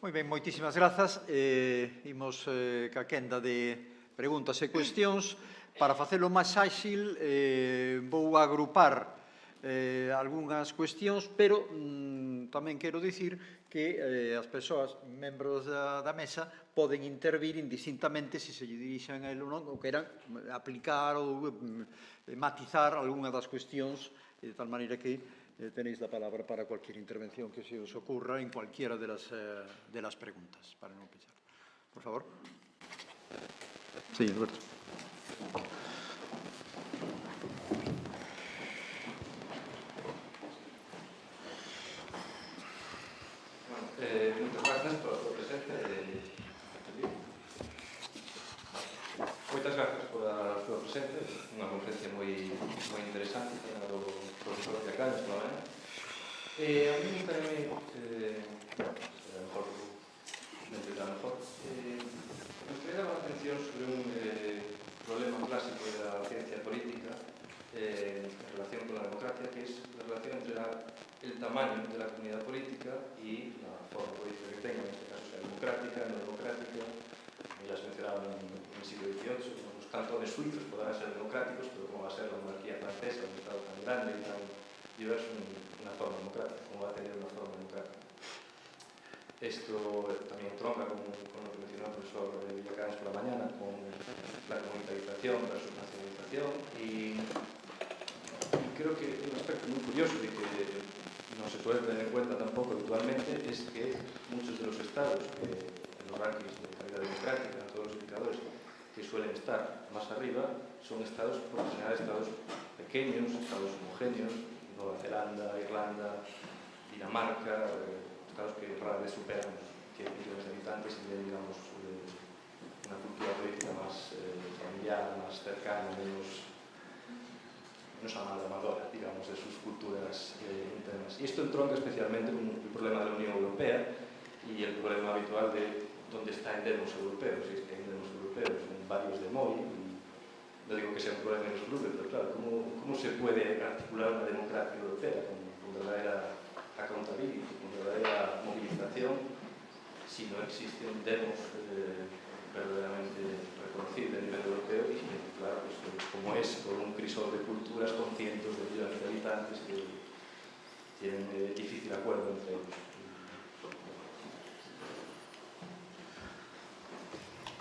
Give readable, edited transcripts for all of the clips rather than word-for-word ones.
Moi ben, moitísimas grazas. Imos ca quenda de preguntas e cuestións. Para facelo máis áxil, vou agrupar algunhas cuestións, pero tamén quero dicir que as persoas, membros da mesa, poden intervir indistintamente se se lle dirixan a ele ou non, ou queran aplicar ou matizar algunha das cuestións, de tal maneira que tenéis la palabra para cualquier intervención que se os ocurra en cualquiera de las preguntas, para non pensar. Por favor. Sí, Alberto. Moitas grazas pola súa presencia. Moitas grazas pola súa presencia. Unha conferencia moi interesante do profesor de Cañas pola mañá. A mí gustaría me gustaría dar unha atención sobre un problema clásico da ciencia política en relación con la democracia, que es la relación entre el tamaño de la comunidad política y la forma política que tenga, en este caso sea democrática, no democrática. Ya se mencionaba en el siglo XVIII, los cantones suizos podrán ser democráticos, pero ¿cómo va a ser la monarquía francesa, un estado tan grande y tan diverso, una forma democrática? ¿Cómo va a tener una forma democrática? Esto también tronca con lo que mencionó el profesor Villacañas por la mañana, con la comunitarización versus nacionalización, y creo que un aspecto muy curioso y que no se suele tener en cuenta tampoco habitualmente es que muchos de los estados en los rankings de calidad democrática, en todos los indicadores que suelen estar más arriba, son estados, por lo general, estados pequeños, estados homogéneos, Nueva Zelanda, Irlanda, Dinamarca, estados que rara vez superan 100 millones de habitantes y tienen, digamos, una cultura política más familiar, más cercana, menos amalgamadora, digamos, de sus culturas internas. Y esto entronca especialmente con el problema de la Unión Europea y el problema habitual de dónde están demos europeos, si es que hay demos europeos en varios de MOI, y no digo que sea un problema en los grupos, pero claro, ¿cómo se puede articular una democracia europea con verdadera accountability, con verdadera movilización, si no existe un demos verdaderamente reconocible a nivel europeo? Y claro, pues, como es con un crisol de culturas con cientos de millones de habitantes que tienen difícil acuerdo entre ellos.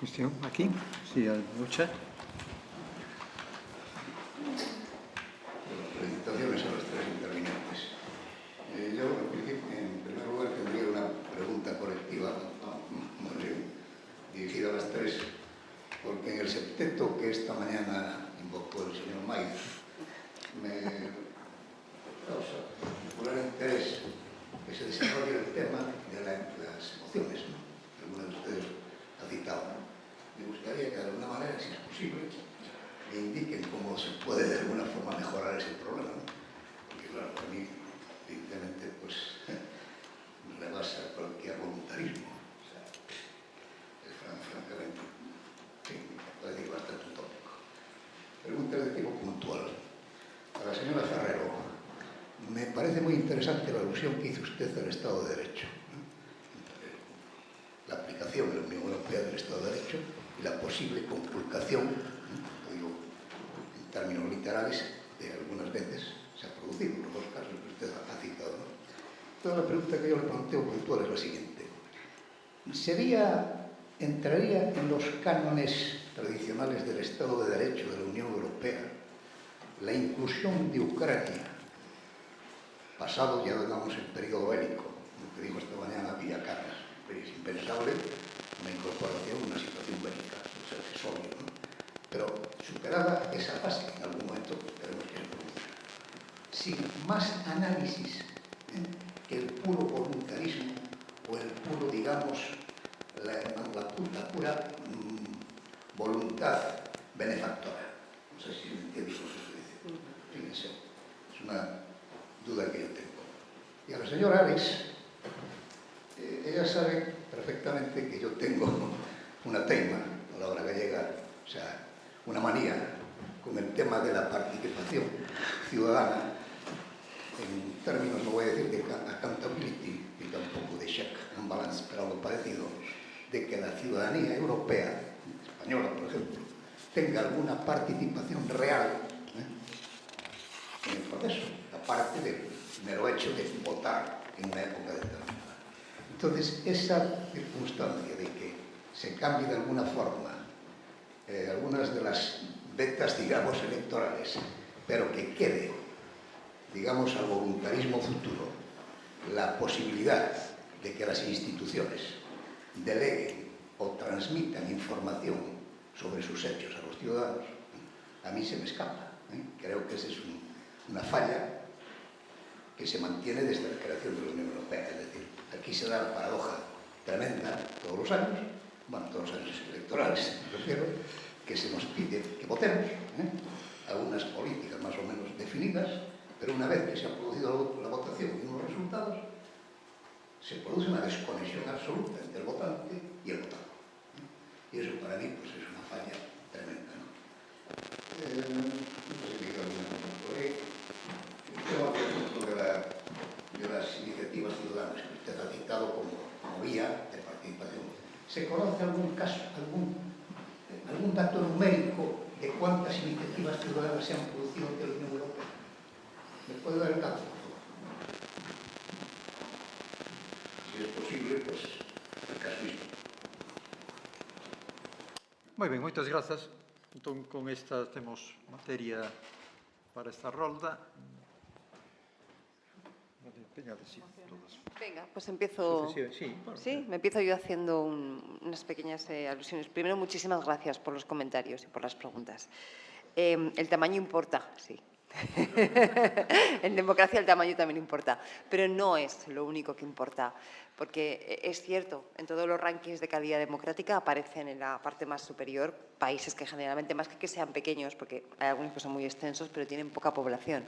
Cuestión aquí, sí, Lucha. Felicitaciones a los tres intervinientes. Yo, en primer lugar, tendría una pregunta colectiva, dirigida a las tres, porque en el septeto que esta mañana invocó el señor Maiz, me causa particular interés que se desarrolle el tema de las emociones, ¿no? Algunos de ustedes ha citado. Me gustaría que de alguna manera, si es posible, me indiquen cómo se puede de alguna forma mejorar ese problema, ¿no? Porque claro, para mí, evidentemente, pues rebasa cualquier voluntarismo. O sea, es francamente, sí, puede decir bastante utópico. Pregunta de tipo puntual. A la señora Ferrero, me parece muy interesante la alusión que hizo usted al Estado de Derecho, ¿no? La aplicación de la Unión Europea del Estado de Derecho y la posible conculcación, lo digo en términos literales, de algunas veces se ha producido, en los dos casos que usted ha citado, ¿no? Entonces la pregunta que yo le planteo puntual es la siguiente. ¿Entraría en los cánones tradicionales del Estado de Derecho de la Unión Europea la inclusión de Ucrania, pasado ya, digamos, el periodo bélico, lo que dijo esta mañana Villacañas? Es impensable una incorporación en una situación bélica, es accesorio, ¿no? Pero superada esa fase, en algún momento esperemos que se produzca, sin más análisis que el puro voluntarismo o el puro, digamos, la pura voluntad benefactora. No sé si me entiendes lo que se dice. Fíjense, es una duda que yo tengo. Y a la señora Alex, ella sabe perfectamente que yo tengo una teima a la hora gallega, o sea, una manía con el tema de la participación ciudadana en términos, no voy a decir de accountability y tampoco de check and balance, pero me parece de que la ciudadanía europea, española por ejemplo, tenga alguna participación real en el proceso, aparte del mero hecho de votar en una época determinada. Entonces, esa circunstancia de que se cambie de alguna forma algunas de las vetas, digamos, electorales, pero que quede, digamos, al voluntarismo futuro la posibilidad de que las instituciones deleguen o transmitan información sobre sus hechos a los ciudadanos, a mí se me escapa. Creo que esa es una falla que se mantiene desde la creación de la Unión Europea. Es decir, aquí se da la paradoja tremenda todos los años, bueno, todos los años electorales, me refiero, que se nos pide que votemos a unas políticas más o menos definidas, pero una vez que se ha producido la votación y unos resultados, se produce una desconexión absoluta entre el votante y el votado. Y eso para mí pues, es una falla tremenda. ¿No? No sé si me queda alguna cosa por ahí. El tema, por ejemplo, de las iniciativas ciudadanas que usted ha citado como vía de participación. ¿Se conoce algún caso, algún dato numérico de cuántas iniciativas ciudadanas se han producido ante la Unión Europea? ¿Me puede dar el dato, por favor? Si es posible, pues, el casuísmo. Moi ben, moitas grazas. Entón, con esta temos materia para esta rolda. Venga, pues empiezo. Sí, bueno, Sí, me empiezo yo haciendo unas pequeñas alusiones. Primero, muchísimas gracias por los comentarios y por las preguntas. El tamaño importa, sí. En democracia el tamaño también importa, pero no es lo único que importa, porque es cierto, en todos los rankings de calidad democrática aparecen en la parte más superior países que generalmente, más que sean pequeños, porque hay algunos que son muy extensos, pero tienen poca población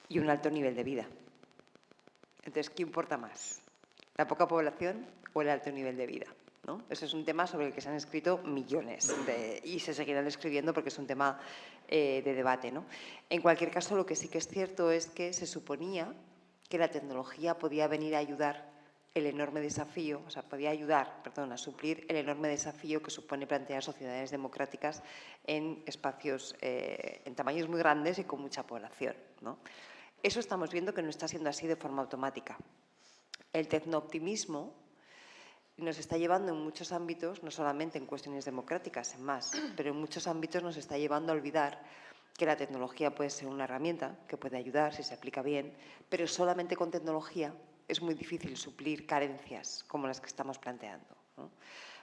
y un alto nivel de vida. Entonces, ¿qué importa más? ¿La poca población o el alto nivel de vida? ¿No? Ese es un tema sobre el que se han escrito millones y se seguirán escribiendo porque es un tema de debate, ¿no? En cualquier caso, lo que sí que es cierto es que se suponía que la tecnología podía venir a ayudar el enorme desafío, o sea, podía ayudar, perdón, a suplir el enorme desafío que supone plantear sociedades democráticas en espacios, en tamaños muy grandes y con mucha población, ¿no? Eso estamos viendo que no está siendo así de forma automática. El tecnooptimismo nos está llevando en muchos ámbitos, no solamente en cuestiones democráticas, en más, pero en muchos ámbitos nos está llevando a olvidar que la tecnología puede ser una herramienta que puede ayudar si se aplica bien, pero solamente con tecnología es muy difícil suplir carencias como las que estamos planteando, ¿no?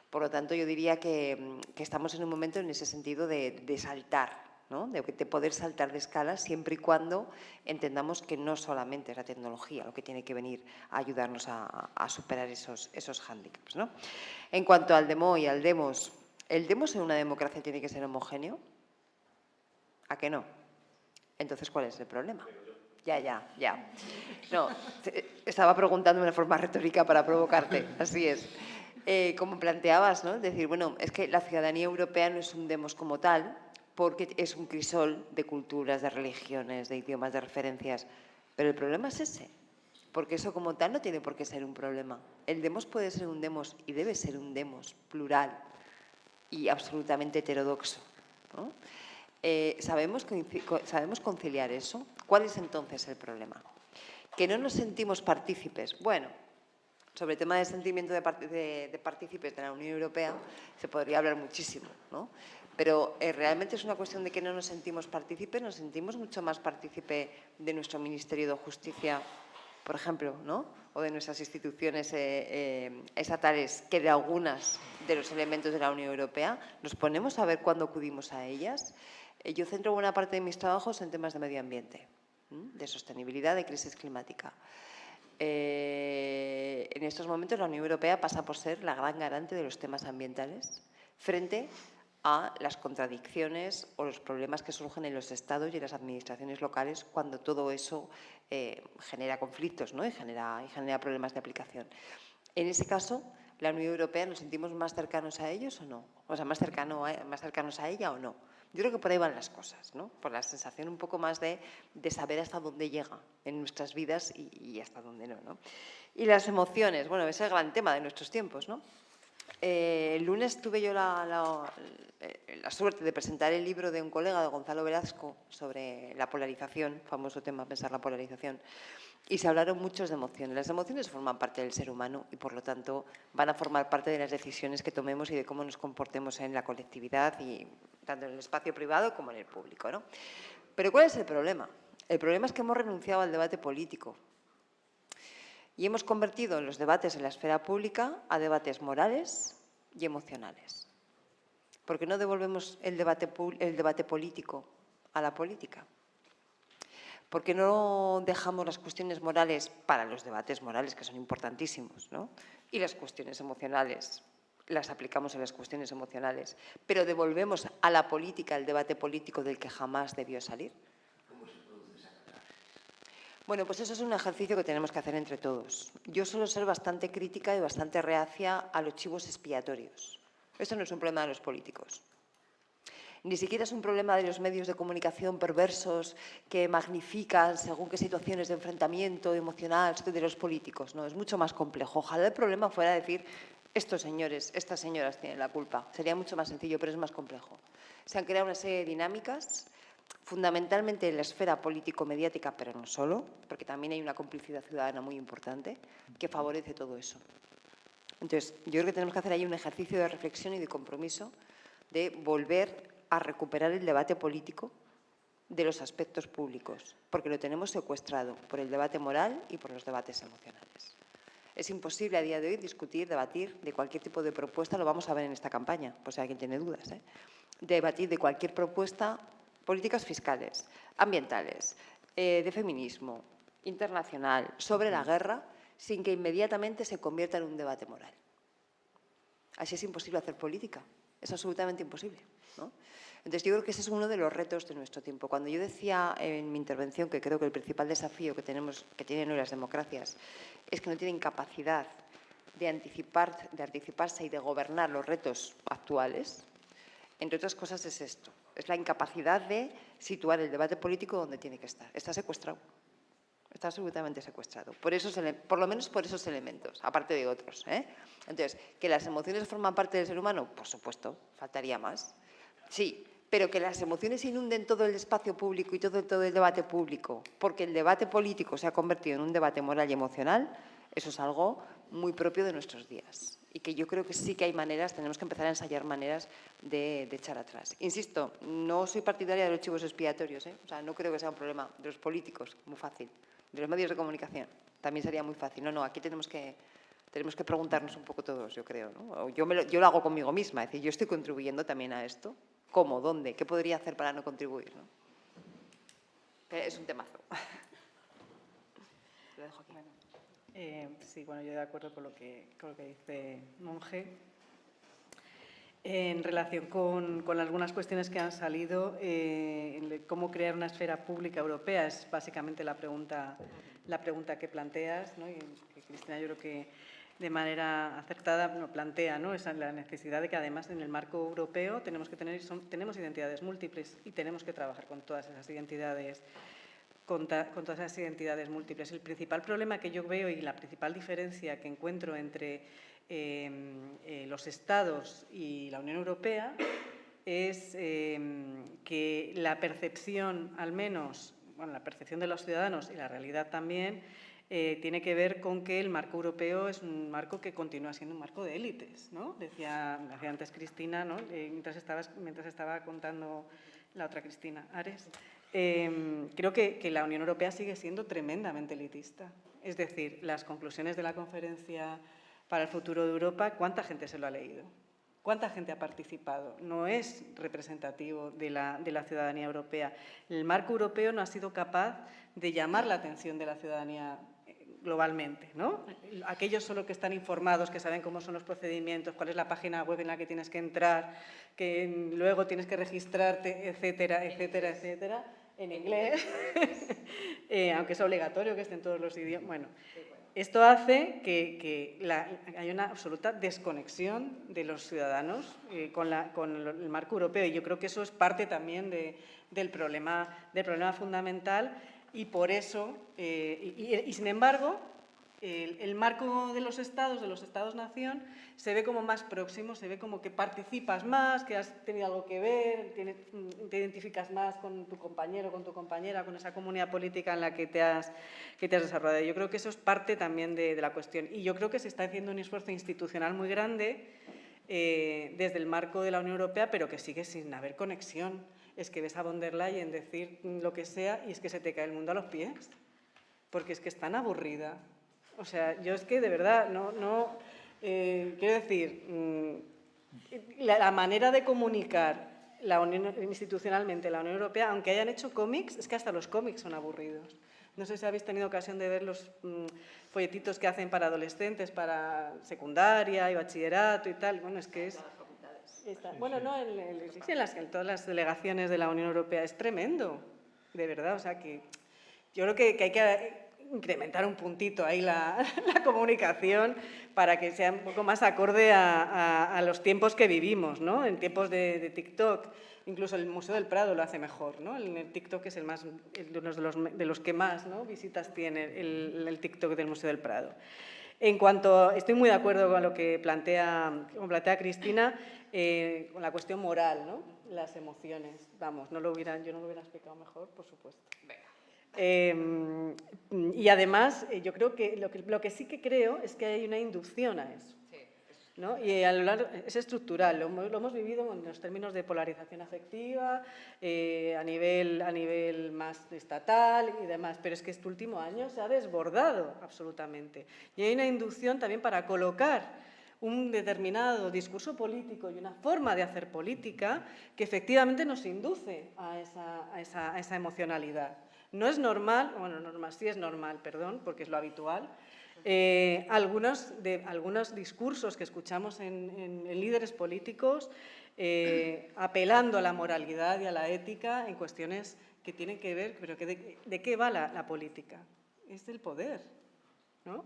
Por lo tanto, yo diría que estamos en un momento en ese sentido de saltar, ¿no? De poder saltar de escala siempre y cuando entendamos que no solamente es la tecnología lo que tiene que venir a ayudarnos a superar esos hándicaps, ¿no? En cuanto al demo y al demos, ¿el demos en una democracia tiene que ser homogéneo? ¿A qué no? Entonces, ¿cuál es el problema? Ya. No, estaba preguntando de una forma retórica para provocarte, así es. Como planteabas, ¿no? Es decir, bueno, es que la ciudadanía europea no es un demos como tal, porque es un crisol de culturas, de religiones, de idiomas, de referencias. Pero el problema es ese, porque eso como tal no tiene por qué ser un problema. El demos puede ser un demos y debe ser un demos plural y absolutamente heterodoxo, ¿no? ¿Sabemos conciliar eso? ¿Cuál es entonces el problema? ¿Que no nos sentimos partícipes? Bueno, sobre el tema del sentimiento de partícipes de la Unión Europea se podría hablar muchísimo, ¿no? Pero realmente es una cuestión de que no nos sentimos partícipes, nos sentimos mucho más partícipe de nuestro Ministerio de Justicia, por ejemplo, ¿no? O de nuestras instituciones estatales que de algunas de los elementos de la Unión Europea. Nos ponemos a ver cuándo acudimos a ellas. Yo centro buena parte de mis trabajos en temas de medio ambiente, de sostenibilidad, de crisis climática. En estos momentos la Unión Europea pasa por ser la gran garante de los temas ambientales frente a las contradicciones o los problemas que surgen en los estados y en las administraciones locales cuando todo eso genera conflictos, ¿no? y genera problemas de aplicación. En ese caso, ¿la Unión Europea nos sentimos más cercanos a ellos o no? O sea, más cercanos a ella o no. Yo creo que por ahí van las cosas, ¿no? Por la sensación un poco más de saber hasta dónde llega en nuestras vidas y hasta dónde no, ¿no? Y las emociones, bueno, es el gran tema de nuestros tiempos, ¿no? El lunes tuve yo la suerte de presentar el libro de un colega, de Gonzalo Velasco, sobre la polarización, famoso tema, pensar la polarización, y se hablaron muchos de emociones. Las emociones forman parte del ser humano y, por lo tanto, van a formar parte de las decisiones que tomemos y de cómo nos comportemos en la colectividad, y tanto en el espacio privado como en el público, ¿no? Pero ¿cuál es el problema? El problema es que hemos renunciado al debate político y hemos convertido los debates en la esfera pública a debates morales y emocionales. ¿Por qué no devolvemos el debate político a la política? ¿Por qué no dejamos las cuestiones morales para los debates morales, que son importantísimos, ¿no? Y las cuestiones emocionales las aplicamos en las cuestiones emocionales, pero devolvemos a la política el debate político del que jamás debió salir? Bueno, pues eso es un ejercicio que tenemos que hacer entre todos. Yo suelo ser bastante crítica y bastante reacia a los chivos expiatorios. Eso no es un problema de los políticos. Ni siquiera es un problema de los medios de comunicación perversos que magnifican según qué situaciones de enfrentamiento emocional de los políticos. No, es mucho más complejo. Ojalá el problema fuera decir, estos señores, estas señoras tienen la culpa. Sería mucho más sencillo, pero es más complejo. Se han creado una serie de dinámicas, fundamentalmente en la esfera político-mediática, pero no solo, porque también hay una complicidad ciudadana muy importante que favorece todo eso. Entonces, yo creo que tenemos que hacer ahí un ejercicio de reflexión y de compromiso de volver a recuperar el debate político de los aspectos públicos, porque lo tenemos secuestrado por el debate moral y por los debates emocionales. Es imposible a día de hoy discutir, debatir de cualquier tipo de propuesta, lo vamos a ver en esta campaña, por si alguien tiene dudas, debatir de cualquier propuesta, políticas fiscales, ambientales, de feminismo, internacional, sobre la guerra, sin que inmediatamente se convierta en un debate moral. Así es imposible hacer política, es absolutamente imposible, ¿no? Entonces, yo creo que ese es uno de los retos de nuestro tiempo. Cuando yo decía en mi intervención que creo que el principal desafío que tienen hoy las democracias es que no tienen capacidad de anticiparse y de gobernar los retos actuales, entre otras cosas es esto, es la incapacidad de situar el debate político donde tiene que estar. Está secuestrado, está absolutamente secuestrado, por lo menos por esos elementos, aparte de otros, Entonces, ¿que las emociones forman parte del ser humano? Por supuesto, faltaría más. Sí, pero que las emociones inunden todo el espacio público y todo el debate público, porque el debate político se ha convertido en un debate moral y emocional, eso es algo muy propio de nuestros días. Y que yo creo que sí que hay maneras, tenemos que empezar a ensayar maneras de echar atrás. Insisto, no soy partidaria de los chivos expiatorios, O sea, no creo que sea un problema de los políticos, muy fácil. De los medios de comunicación, también sería muy fácil. No, aquí tenemos que preguntarnos un poco todos, yo creo, ¿no? Yo lo hago conmigo misma, es decir, yo estoy contribuyendo también a esto. ¿Cómo? ¿Dónde? ¿Qué podría hacer para no contribuir? ¿No? Es un temazo. Lo dejo aquí. Sí, bueno, yo de acuerdo con lo que dice Monge. En relación con algunas cuestiones que han salido, cómo crear una esfera pública europea es básicamente la pregunta que planteas, ¿no? Y que Cristina, yo creo que de manera acertada plantea, ¿no? Esa, la necesidad de que además en el marco europeo tenemos identidades múltiples y tenemos que trabajar con todas esas identidades. Con todas esas identidades múltiples. El principal problema que yo veo y la principal diferencia que encuentro entre los Estados y la Unión Europea es que la percepción, al menos, bueno, la percepción de los ciudadanos y la realidad también, tiene que ver con que el marco europeo es un marco que continúa siendo un marco de élites, ¿no? Decía antes Cristina, ¿no? Mientras estaba contando la otra Cristina, Ares. Creo que la Unión Europea sigue siendo tremendamente elitista. Es decir, las conclusiones de la Conferencia para el Futuro de Europa, ¿cuánta gente se lo ha leído? ¿Cuánta gente ha participado? No es representativo de la ciudadanía europea. El marco europeo no ha sido capaz de llamar la atención de la ciudadanía globalmente, ¿no? Aquellos solo que están informados, que saben cómo son los procedimientos, cuál es la página web en la que tienes que entrar, que luego tienes que registrarte, etcétera, etcétera, etcétera, en inglés, aunque es obligatorio que esté en todos los idiomas. Bueno, esto hace que haya una absoluta desconexión de los ciudadanos con el marco europeo, y yo creo que eso es parte también del problema fundamental. Y por eso, y sin embargo, el marco de los Estados-nación, se ve como más próximo, se ve como que participas más, que has tenido algo que ver, te identificas más con tu compañero, con tu compañera, con esa comunidad política en la que te has desarrollado. Yo creo que eso es parte también de la cuestión. Y yo creo que se está haciendo un esfuerzo institucional muy grande desde el marco de la Unión Europea, pero que sigue sin haber conexión. Es que ves a von der Leyen decir lo que sea y es que se te cae el mundo a los pies, porque es que es tan aburrida. O sea, yo es que de verdad quiero decir, la manera de comunicar institucionalmente la Unión Europea, aunque hayan hecho cómics, es que hasta los cómics son aburridos. No sé si habéis tenido ocasión de ver los folletitos que hacen para adolescentes, para secundaria y bachillerato y tal. Bueno, es que es... Bueno, no, en todas las delegaciones de la Unión Europea es tremendo, de verdad. O sea, que yo creo que hay que incrementar un puntito ahí la comunicación para que sea un poco más acorde a los tiempos que vivimos, ¿no? En tiempos de TikTok, incluso el Museo del Prado lo hace mejor, ¿no? El TikTok es uno de los que más, ¿no?, visitas tiene el TikTok del Museo del Prado. En cuanto, estoy muy de acuerdo con lo que plantea Cristina, con la cuestión moral, ¿no? Las emociones. Vamos, yo no lo hubiera explicado mejor, por supuesto. Y además, yo creo que lo que sí que creo es que hay una inducción a eso, ¿no? Y a lo largo, es estructural, lo hemos vivido en los términos de polarización afectiva, a nivel más estatal y demás, pero es que este último año se ha desbordado absolutamente. Y hay una inducción también para colocar un determinado discurso político y una forma de hacer política que efectivamente nos induce a esa emocionalidad. No es normal, bueno, sí es normal, perdón, porque es lo habitual, algunos discursos que escuchamos en líderes políticos apelando a la moralidad y a la ética en cuestiones que tienen que ver, pero ¿de qué va la política? Es del poder, ¿no?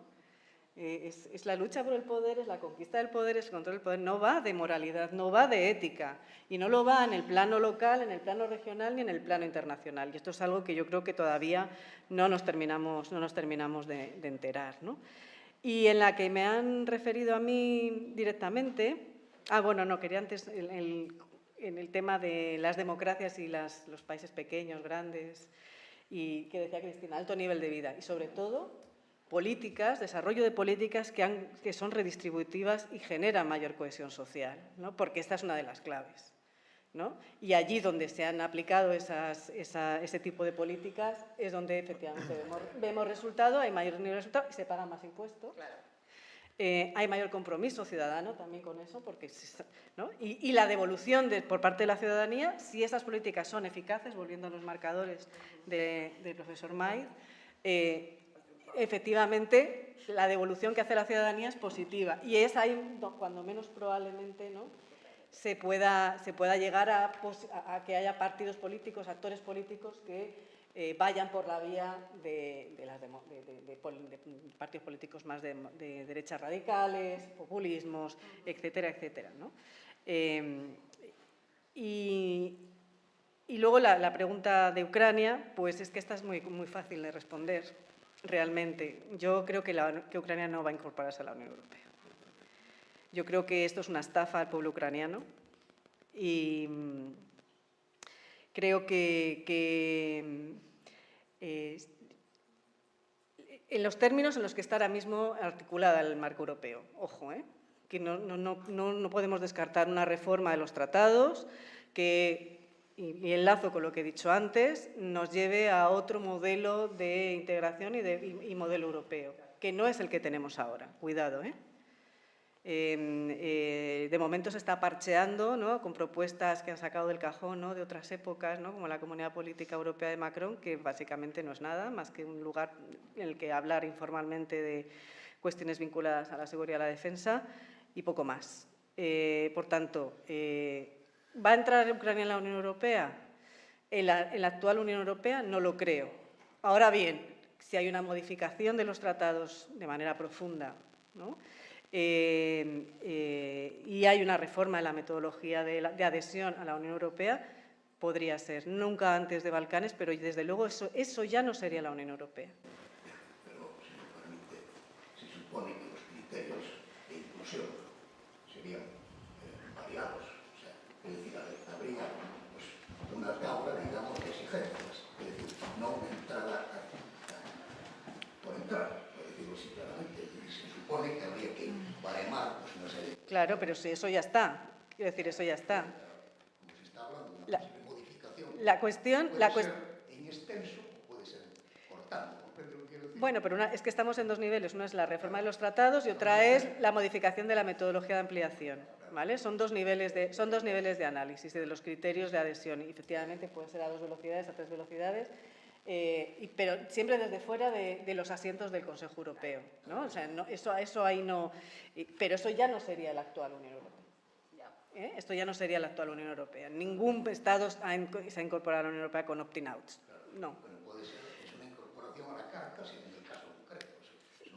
Es la lucha por el poder, es la conquista del poder, es el control del poder. No va de moralidad, no va de ética. Y no lo va en el plano local, en el plano regional ni en el plano internacional. Y esto es algo que yo creo que todavía no nos terminamos de enterar, ¿no? Y en la que me han referido a mí directamente... quería antes en el tema de las democracias y los países pequeños, grandes, y que decía Cristina, alto nivel de vida. Y sobre todo... desarrollo de políticas que son redistributivas y generan mayor cohesión social, ¿no? Porque esta es una de las claves, ¿no? Y allí donde se han aplicado ese tipo de políticas es donde efectivamente vemos resultado, hay mayor nivel de resultado y se pagan más impuestos. Claro. Hay mayor compromiso ciudadano también con eso, porque, ¿no? Y la devolución por parte de la ciudadanía, si esas políticas son eficaces, volviendo a los marcadores del profesor Maiz, efectivamente, la devolución que hace la ciudadanía es positiva y es ahí cuando menos probablemente, ¿no?, se pueda llegar a que haya partidos políticos, actores políticos que vayan por la vía de partidos políticos más de derechas radicales, populismos, etcétera, etcétera, ¿no? Y luego la pregunta de Ucrania, pues es que esta es muy, muy fácil de responder. Realmente, yo creo que Ucrania no va a incorporarse a la Unión Europea. Yo creo que esto es una estafa al pueblo ucraniano y creo que en los términos en los que está ahora mismo articulada el marco europeo, ojo, que no podemos descartar una reforma de los tratados y enlazo con lo que he dicho antes, nos lleve a otro modelo de integración y modelo europeo, que no es el que tenemos ahora. Cuidado, de momento se está parcheando, ¿no?, con propuestas que han sacado del cajón, ¿no?, de otras épocas, ¿no?, como la Comunidad Política Europea de Macron, que básicamente no es nada más que un lugar en el que hablar informalmente de cuestiones vinculadas a la seguridad y a la defensa y poco más. Por tanto, ¿va a entrar Ucrania en la Unión Europea? En la actual Unión Europea no lo creo. Ahora bien, si hay una modificación de los tratados de manera profunda, ¿no?, y hay una reforma en la metodología de adhesión a la Unión Europea, podría ser. Nunca antes de Balcanes, pero desde luego eso ya no sería la Unión Europea. Pero, si me permite, Claro, pero si eso ya está. Quiero decir, eso ya está. Como se está hablando de una posible modificación, La cuestión... puede ser en extenso o puede ser cortando. ¿Comprende lo que quiero decir? Bueno, pero es que estamos en dos niveles. Una es la reforma de los tratados y otra es la modificación de la metodología de ampliación. ¿Vale? Son dos niveles de análisis y de los criterios de adhesión. Y efectivamente puede ser a 2 velocidades, a 3 velocidades, pero siempre desde fuera de los asientos del Consejo Europeo, ¿no? O sea, eso ahí no... Pero eso ya no sería la actual Unión Europea. Esto ya no sería la actual Unión Europea. Ningún Estado se ha incorporado a la Unión Europea con opt-in-outs. No. Pero puede ser, es una incorporación a la carta, sin en el caso concreto.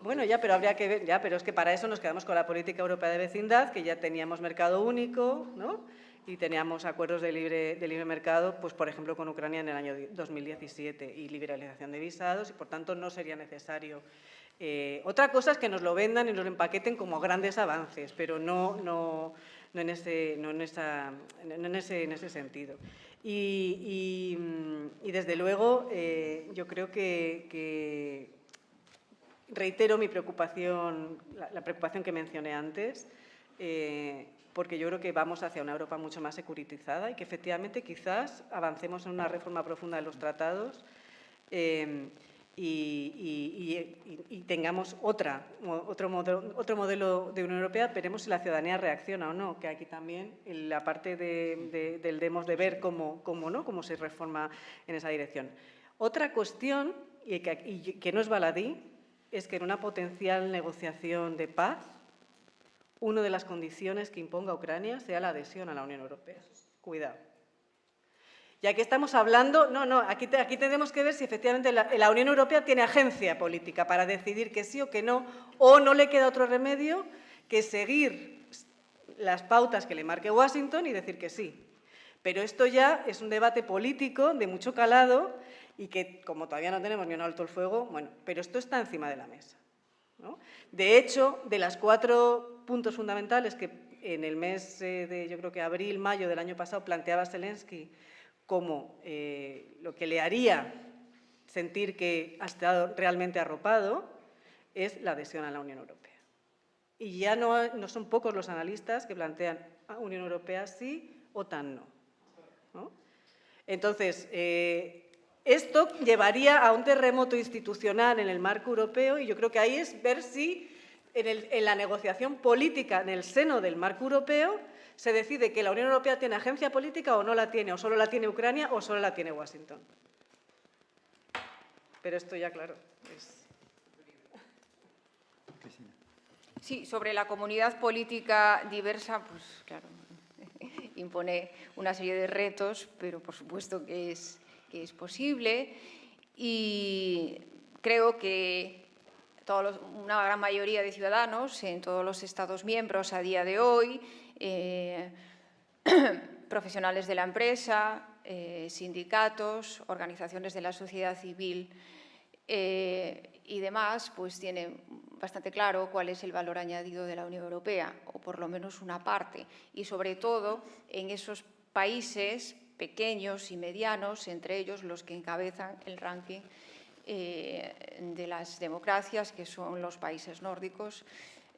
Bueno, ya, pero habría que ver, ya, pero es que para eso nos quedamos con la política europea de vecindad, que ya teníamos mercado único, ¿no? Y teníamos acuerdos de libre mercado, pues por ejemplo con Ucrania en el año 2017 y liberalización de visados, y por tanto no sería necesario. Otra cosa es que nos lo vendan y nos lo empaqueten como grandes avances, pero no en ese sentido. Y desde luego yo creo que reitero mi preocupación, la preocupación que mencioné antes, porque yo creo que vamos hacia una Europa mucho más securitizada y que efectivamente quizás avancemos en una reforma profunda de los tratados y tengamos otro modelo de Unión Europea. Veremos si la ciudadanía reacciona o no, que aquí también la parte del demos de ver cómo se reforma en esa dirección. Otra cuestión, y que no es baladí, es que en una potencial negociación de paz, una de las condiciones que imponga Ucrania sea la adhesión a la Unión Europea. Cuidado. Ya que estamos hablando, aquí tenemos que ver si efectivamente la Unión Europea tiene agencia política para decidir que sí o que no, o no le queda otro remedio que seguir las pautas que le marque Washington y decir que sí. Pero esto ya es un debate político de mucho calado y que, como todavía no tenemos ni un alto el fuego, bueno, pero esto está encima de la mesa, ¿no? De hecho, de los 4 puntos fundamentales que en el mes de, yo creo que abril, mayo del año pasado, planteaba Zelensky como lo que le haría sentir que ha estado realmente arropado, es la adhesión a la Unión Europea. Y ya no son pocos los analistas que plantean a Unión Europea sí, OTAN no. Entonces, esto llevaría a un terremoto institucional en el marco europeo y yo creo que ahí es ver si en la negociación política en el seno del marco europeo se decide que la Unión Europea tiene agencia política o no la tiene, o solo la tiene Ucrania o solo la tiene Washington. Pero esto ya, claro, es... Sí, sobre la comunidad política diversa, pues claro, impone una serie de retos, pero por supuesto que es posible y creo que una gran mayoría de ciudadanos en todos los Estados miembros a día de hoy, profesionales de la empresa, sindicatos, organizaciones de la sociedad civil y demás, pues tienen bastante claro cuál es el valor añadido de la Unión Europea, o por lo menos una parte, y sobre todo en esos países pequeños y medianos, entre ellos los que encabezan el ranking de las democracias, que son los países nórdicos,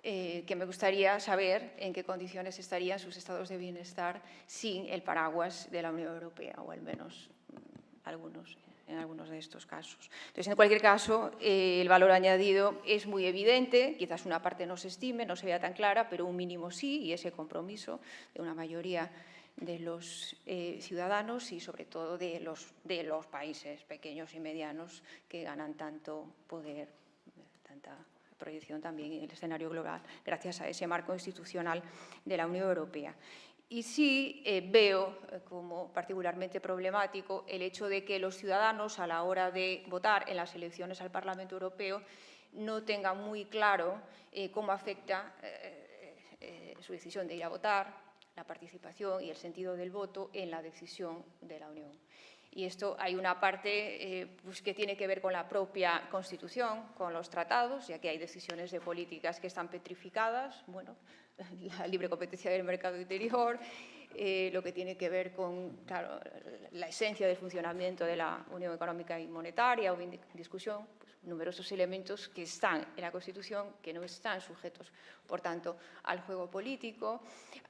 que me gustaría saber en qué condiciones estarían sus estados de bienestar sin el paraguas de la Unión Europea, o al menos en algunos de estos casos. Entonces, en cualquier caso, el valor añadido es muy evidente, quizás una parte no se estime, no se vea tan clara, pero un mínimo sí, y ese compromiso de una mayoría de los ciudadanos y sobre todo de los países pequeños y medianos que ganan tanto poder, tanta proyección también en el escenario global gracias a ese marco institucional de la Unión Europea. Y sí veo como particularmente problemático el hecho de que los ciudadanos a la hora de votar en las elecciones al Parlamento Europeo no tengan muy claro cómo afecta su decisión de ir a votar, la participación y el sentido del voto en la decisión de la Unión. Y esto hay una parte pues, que tiene que ver con la propia Constitución, con los tratados, ya que hay decisiones de políticas que están petrificadas, bueno, la libre competencia del mercado interior, lo que tiene que ver con, claro, la esencia del funcionamiento de la Unión Económica y Monetaria o en discusión, pues, numerosos elementos que están en la Constitución, que no están sujetos, por tanto, al juego político.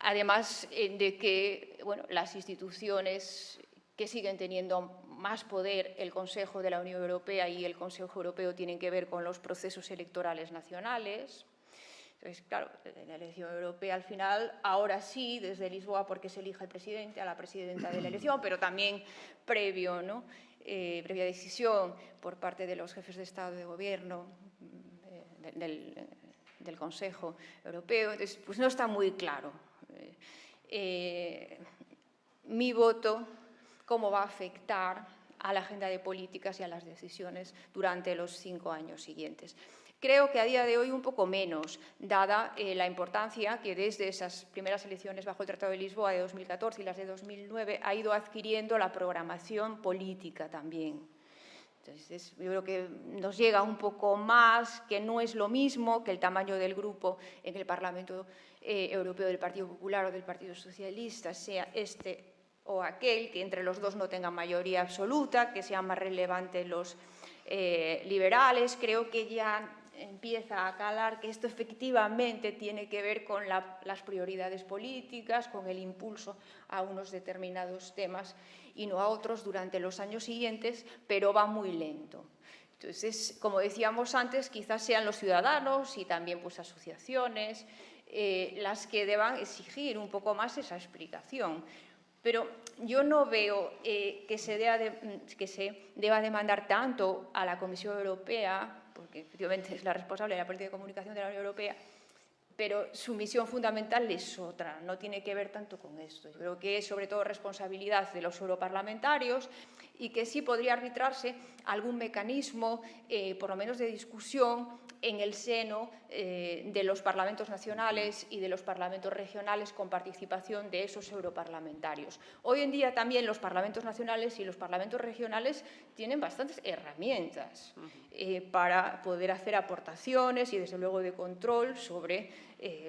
Además de que las instituciones que siguen teniendo más poder, el Consejo de la Unión Europea y el Consejo Europeo, tienen que ver con los procesos electorales nacionales. Entonces, claro, la elección europea al final, ahora sí, desde Lisboa, porque se elige el presidente, a la presidenta de la elección, pero también previa decisión por parte de los jefes de Estado y de Gobierno del Consejo Europeo. Entonces, pues no está muy claro mi voto cómo va a afectar a la agenda de políticas y a las decisiones durante los 5 años siguientes. Creo que a día de hoy un poco menos, dada la importancia que desde esas primeras elecciones bajo el Tratado de Lisboa de 2014 y las de 2009 ha ido adquiriendo la programación política también. Entonces, yo creo que nos llega un poco más, que no es lo mismo que el tamaño del grupo en el Parlamento Europeo del Partido Popular o del Partido Socialista, sea este o aquel, que entre los dos no tengan mayoría absoluta, que sean más relevantes los liberales. Creo que ya empieza a calar que esto efectivamente tiene que ver con las prioridades políticas, con el impulso a unos determinados temas y no a otros durante los años siguientes, pero va muy lento. Entonces, como decíamos antes, quizás sean los ciudadanos y también pues, asociaciones las que deban exigir un poco más esa explicación. Pero yo no veo que se deba demandar tanto a la Comisión Europea, porque efectivamente es la responsable de la política de comunicación de la Unión Europea, pero su misión fundamental es otra, no tiene que ver tanto con esto. Yo creo que es sobre todo responsabilidad de los europarlamentarios y que sí podría arbitrarse algún mecanismo, por lo menos de discusión, en el seno de los parlamentos nacionales y de los parlamentos regionales con participación de esos europarlamentarios. Hoy en día también los parlamentos nacionales y los parlamentos regionales tienen bastantes herramientas para poder hacer aportaciones y, desde luego, de control sobre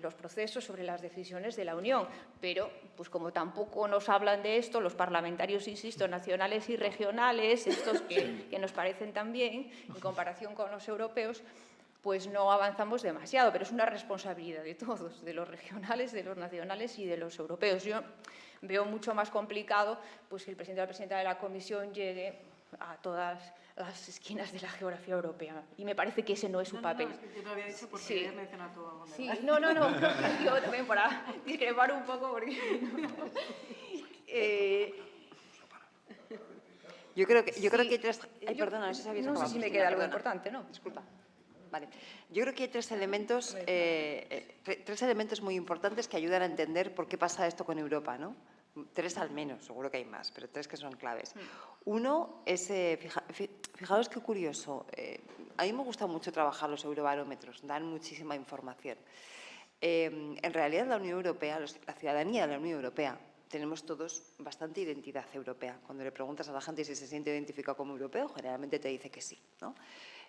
los procesos, sobre las decisiones de la Unión. Pero, pues como tampoco nos hablan de esto, los parlamentarios, insisto, nacionales y regionales, estos que nos parecen tan bien, en comparación con los europeos, pues no avanzamos demasiado, pero es una responsabilidad de todos, de los regionales, de los nacionales y de los europeos. Yo veo mucho más complicado pues, que el presidente o la presidenta de la Comisión llegue a todas las esquinas de la geografía europea. Y me parece que ese no es su papel. No, es que yo lo había dicho porque sí. habías mencionado tú algo. Sí, no. Yo también para discrepar un poco porque... Yo creo que hay tres... perdona, no sé si habéis acabado. No sé si me queda algo importante, ¿no? Disculpa. Vale. Yo creo que hay tres elementos muy importantes que ayudan a entender por qué pasa esto con Europa, ¿no? 3 al menos, seguro que hay más, pero 3 que son claves. Uno es, fijaos qué curioso, a mí me gusta mucho trabajar los eurobarómetros, dan muchísima información. En realidad la Unión Europea, la ciudadanía de la Unión Europea, tenemos todos bastante identidad europea. Cuando le preguntas a la gente si se siente identificado como europeo, generalmente te dice que sí, ¿no?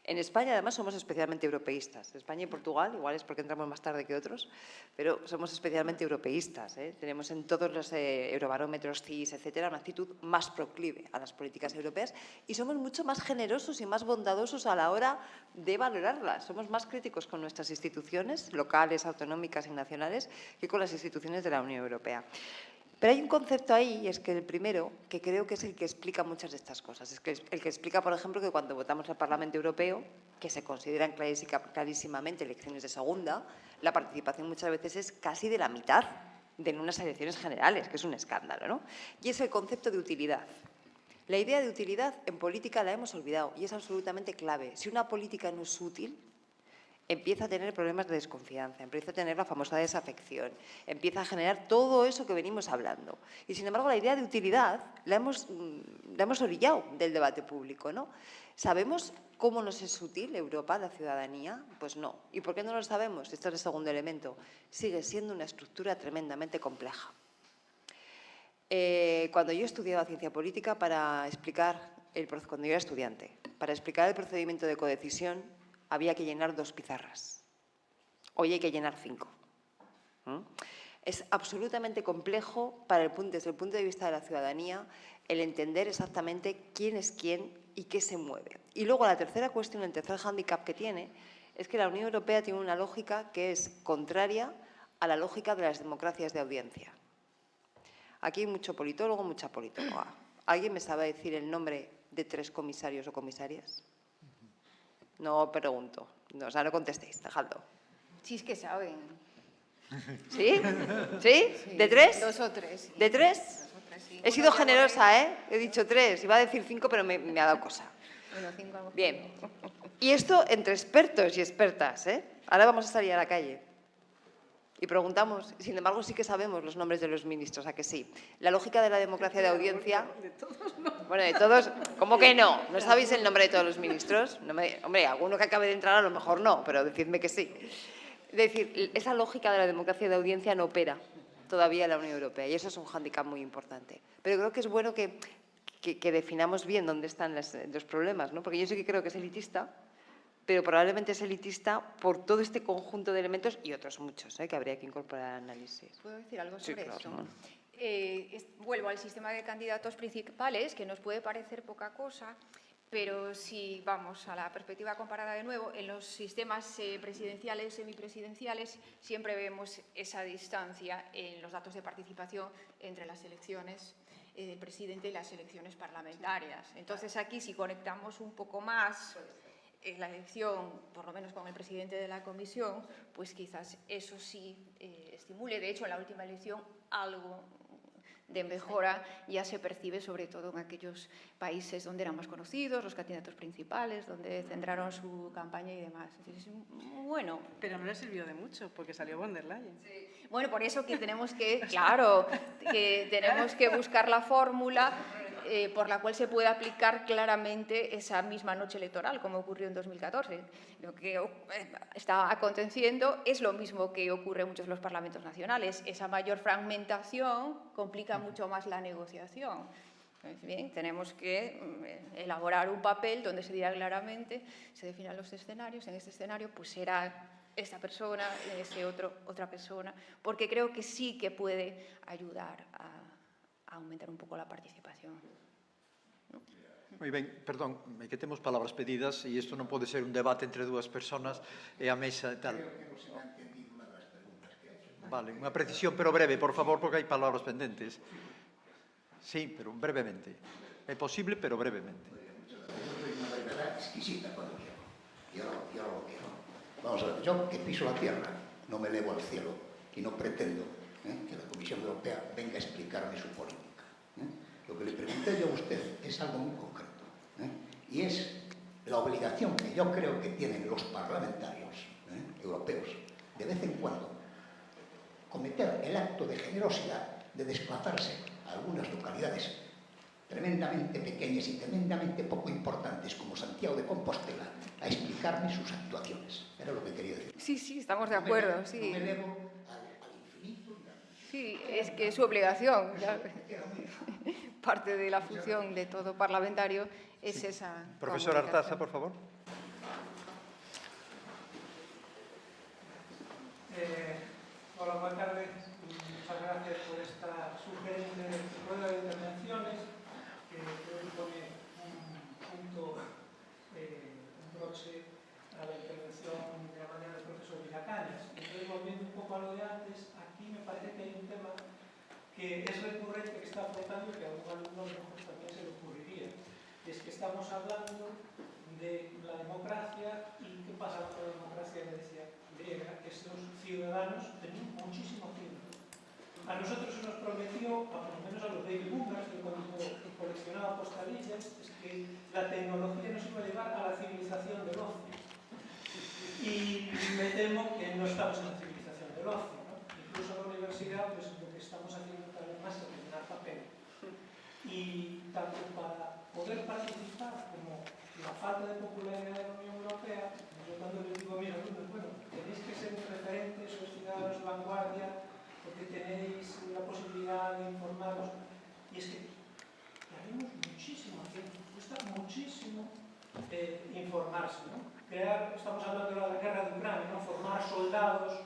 En España, además, somos especialmente europeístas. España y Portugal, igual es porque entramos más tarde que otros, pero somos especialmente europeístas. Tenemos en todos los eurobarómetros, CIS, etcétera, una actitud más proclive a las políticas europeas y somos mucho más generosos y más bondadosos a la hora de valorarlas. Somos más críticos con nuestras instituciones locales, autonómicas y nacionales que con las instituciones de la Unión Europea. Pero hay un concepto ahí, y es que el primero, que creo que es el que explica muchas de estas cosas. Es que el que explica, por ejemplo, que cuando votamos al Parlamento Europeo, que se consideran clarísimamente elecciones de segunda, la participación muchas veces es casi de la mitad de unas elecciones generales, que es un escándalo, ¿no? Y es el concepto de utilidad. La idea de utilidad en política la hemos olvidado y es absolutamente clave. Si una política no es útil, empieza a tener problemas de desconfianza, empieza a tener la famosa desafección, empieza a generar todo eso que venimos hablando. Y, sin embargo, la idea de utilidad la hemos orillado del debate público, ¿no? ¿Sabemos cómo nos es útil Europa, la ciudadanía? Pues no. ¿Y por qué no lo sabemos? Este es el segundo elemento. Sigue siendo una estructura tremendamente compleja. Cuando yo estudiaba ciencia política, cuando yo era estudiante, para explicar el procedimiento de codecisión, había que llenar 2 pizarras. Hoy hay que llenar 5. Es absolutamente complejo desde el punto de vista de la ciudadanía el entender exactamente quién es quién, y qué se mueve. Y luego la tercera cuestión, el tercer hándicap que tiene, es que la Unión Europea tiene una lógica que es contraria a la lógica de las democracias de audiencia. Aquí hay mucho politólogo, mucha politóloga. ¿Alguien me sabe decir el nombre de 3 comisarios o comisarias? No pregunto. No, o sea, no contestéis, dejadlo. Sí, es que saben. ¿Sí? ¿Sí? ¿De 3? 2 o 3. Sí. ¿De 3? 2 o 3, sí. He sido generosa, ¿eh? He dicho 3. Iba a decir 5, pero me ha dado cosa. Bueno, 5 algo. Bien. Y esto entre expertos y expertas, ¿eh? Ahora vamos a salir a la calle. Y preguntamos, sin embargo, sí que sabemos los nombres de los ministros, ¿a que sí? La lógica de la democracia de audiencia... De todos no. Bueno, de todos, ¿cómo que no? ¿No sabéis el nombre de todos los ministros? Hombre, alguno que acabe de entrar a lo mejor no, pero decidme que sí. Es decir, esa lógica de la democracia de audiencia no opera todavía en la Unión Europea y eso es un hándicap muy importante. Pero creo que es bueno que definamos bien dónde están los problemas, ¿no? Porque yo sí que creo que es elitista, pero probablemente es elitista por todo este conjunto de elementos y otros muchos, que habría que incorporar al análisis. ¿Puedo decir algo sobre claro, eso? ¿no? Vuelvo al sistema de candidatos principales, que nos puede parecer poca cosa, pero si vamos a la perspectiva comparada de nuevo, en los sistemas presidenciales, semipresidenciales, siempre vemos esa distancia en los datos de participación entre las elecciones del presidente y las elecciones parlamentarias. Entonces aquí, si conectamos un poco más la elección, por lo menos con el presidente de la comisión, pues quizás eso sí estimule. De hecho, en la última elección algo de mejora ya se percibe, sobre todo en aquellos países donde eran más conocidos, los candidatos principales, donde centraron su campaña y demás. Es muy bueno. Pero no le sirvió de mucho, porque salió von der Leyen. Sí. Bueno, por eso que tenemos que, claro, que tenemos que buscar la fórmula por la cual se puede aplicar claramente esa misma noche electoral, como ocurrió en 2014. Lo que está aconteciendo es lo mismo que ocurre en muchos de los parlamentos nacionales. Esa mayor fragmentación complica mucho más la negociación. Pues bien, tenemos que elaborar un papel donde se diga claramente, se definan los escenarios, en este escenario pues será esta persona, en ese otro, otra persona, porque creo que sí que puede ayudar a aumentar un pouco a participación. Moi ben, perdón, é que temos palabras pedidas e isto non pode ser un debate entre dúas personas e a mesa e tal. Vale, unha precisión pero breve, por favor, porque hai palabras pendentes. Sí, pero brevemente. É posible, pero brevemente. Yo soy una brevedad exquisita cuando quiero. Yo lo quiero. Vamos a ver, yo que piso la tierra, no me elevo al cielo y no pretendo que la Comisión Europea venga a explicarme su política. Lo que le pregunté yo a usted es algo muy concreto. Y es la obligación que yo creo que tienen los parlamentarios europeos de vez en cuando cometer el acto de generosidad de desplazarse a algunas localidades tremendamente pequeñas y tremendamente poco importantes como Santiago de Compostela a explicarme sus actuaciones. Era lo que quería decir. Sí, sí, estamos de acuerdo. Sí. No me elevo al infinito. Sí, es que es su obligación. Claro. Parte de la función de todo parlamentario es esa. Profesor Artaza, por favor. Hola, buenas tardes. Muchas gracias por esta sugerente rueda de intervenciones que hoy pone un punto, un broche a la intervención de la manera del profesor Villacañas. Entonces, volviendo un poco a lo de antes, aquí me parece que hay un tema que es recurrente, que está afrontando y que a algún alumno mejor también se le ocurriría. Y es que estamos hablando de la democracia y qué pasa con la democracia, me decía, griega, que estos ciudadanos tenían muchísimo tiempo. A nosotros se nos prometió, por lo menos a los baby boomers, yo cuando coleccionaba postalillas, es que la tecnología nos iba a llevar a la civilización del ocio. Y me temo que no estamos en la civilización del ocio, ¿no? Incluso en la universidad, pues lo que estamos haciendo cada vez más es rellenar papel. Y tanto para poder participar como la falta de popularidad de la Unión Europea, yo cuando les digo a mis alumnos, bueno, tenéis que ser referentes, sois ciudadanos de vanguardia, porque tenéis la posibilidad de informaros, y es que haremos muchísimo tiempo, cuesta muchísimo informarse, ¿no? Estamos hablando de la guerra de Ucrania, ¿no? Formar soldados